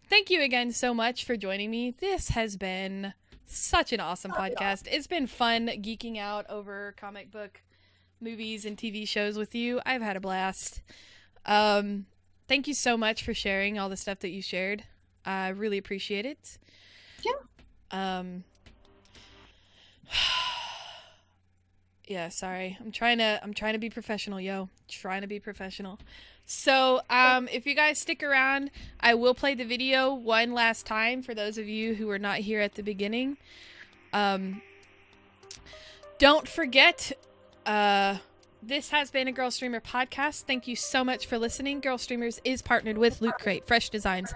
Thank you again so much for joining me. This has been such an awesome podcast. It's been fun geeking out over comic book movies and TV shows with you. I've had a blast. Thank you so much for sharing all the stuff that you shared. I really appreciate it.
Yeah.
Yeah, sorry. I'm trying to be professional, yo. Trying to be professional. So, if you guys stick around, I will play the video one last time for those of you who were not here at the beginning. Don't forget, this has been a Girlstreamer podcast. Thank you so much for listening. Girlstreamers is partnered with Loot Crate, Fresh Designs,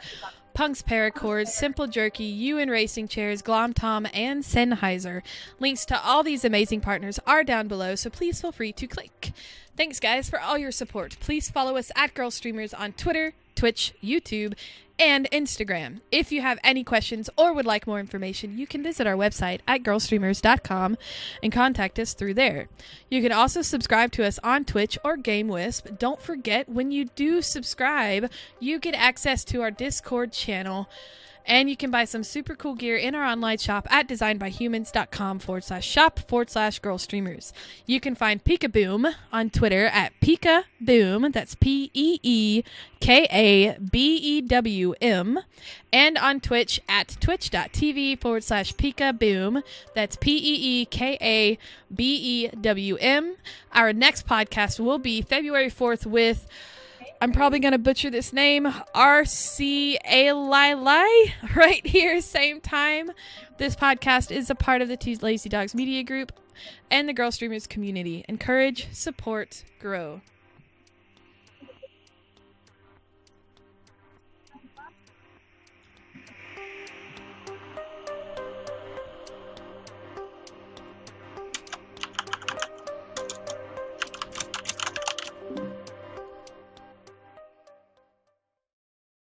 Punk's Paracords, Simple Jerky, UN Racing Chairs, Glom Tom, and Sennheiser. Links to all these amazing partners are down below, so please feel free to click. Thanks, guys, for all your support. Please follow us at Girlstreamers on Twitter, Twitch, YouTube, and Instagram. If you have any questions or would like more information, you can visit our website at girlstreamers.com and contact us through there. You can also subscribe to us on Twitch or GameWisp. Don't forget, when you do subscribe, you get access to our Discord channel, and you can buy some super cool gear in our online shop at designedbyhumans.com/shop/girlstreamers. You can find Peekabewm on Twitter at Peekabewm, that's Peekabewm, and on Twitch at twitch.tv/Peekabewm, that's Peekabewm. Our next podcast will be February 4th with, I'm probably going to butcher this name, RCA right here, same time. This podcast is a part of the Two Lazy Dogs Media Group and the Girl Streamers community. Encourage, support, grow.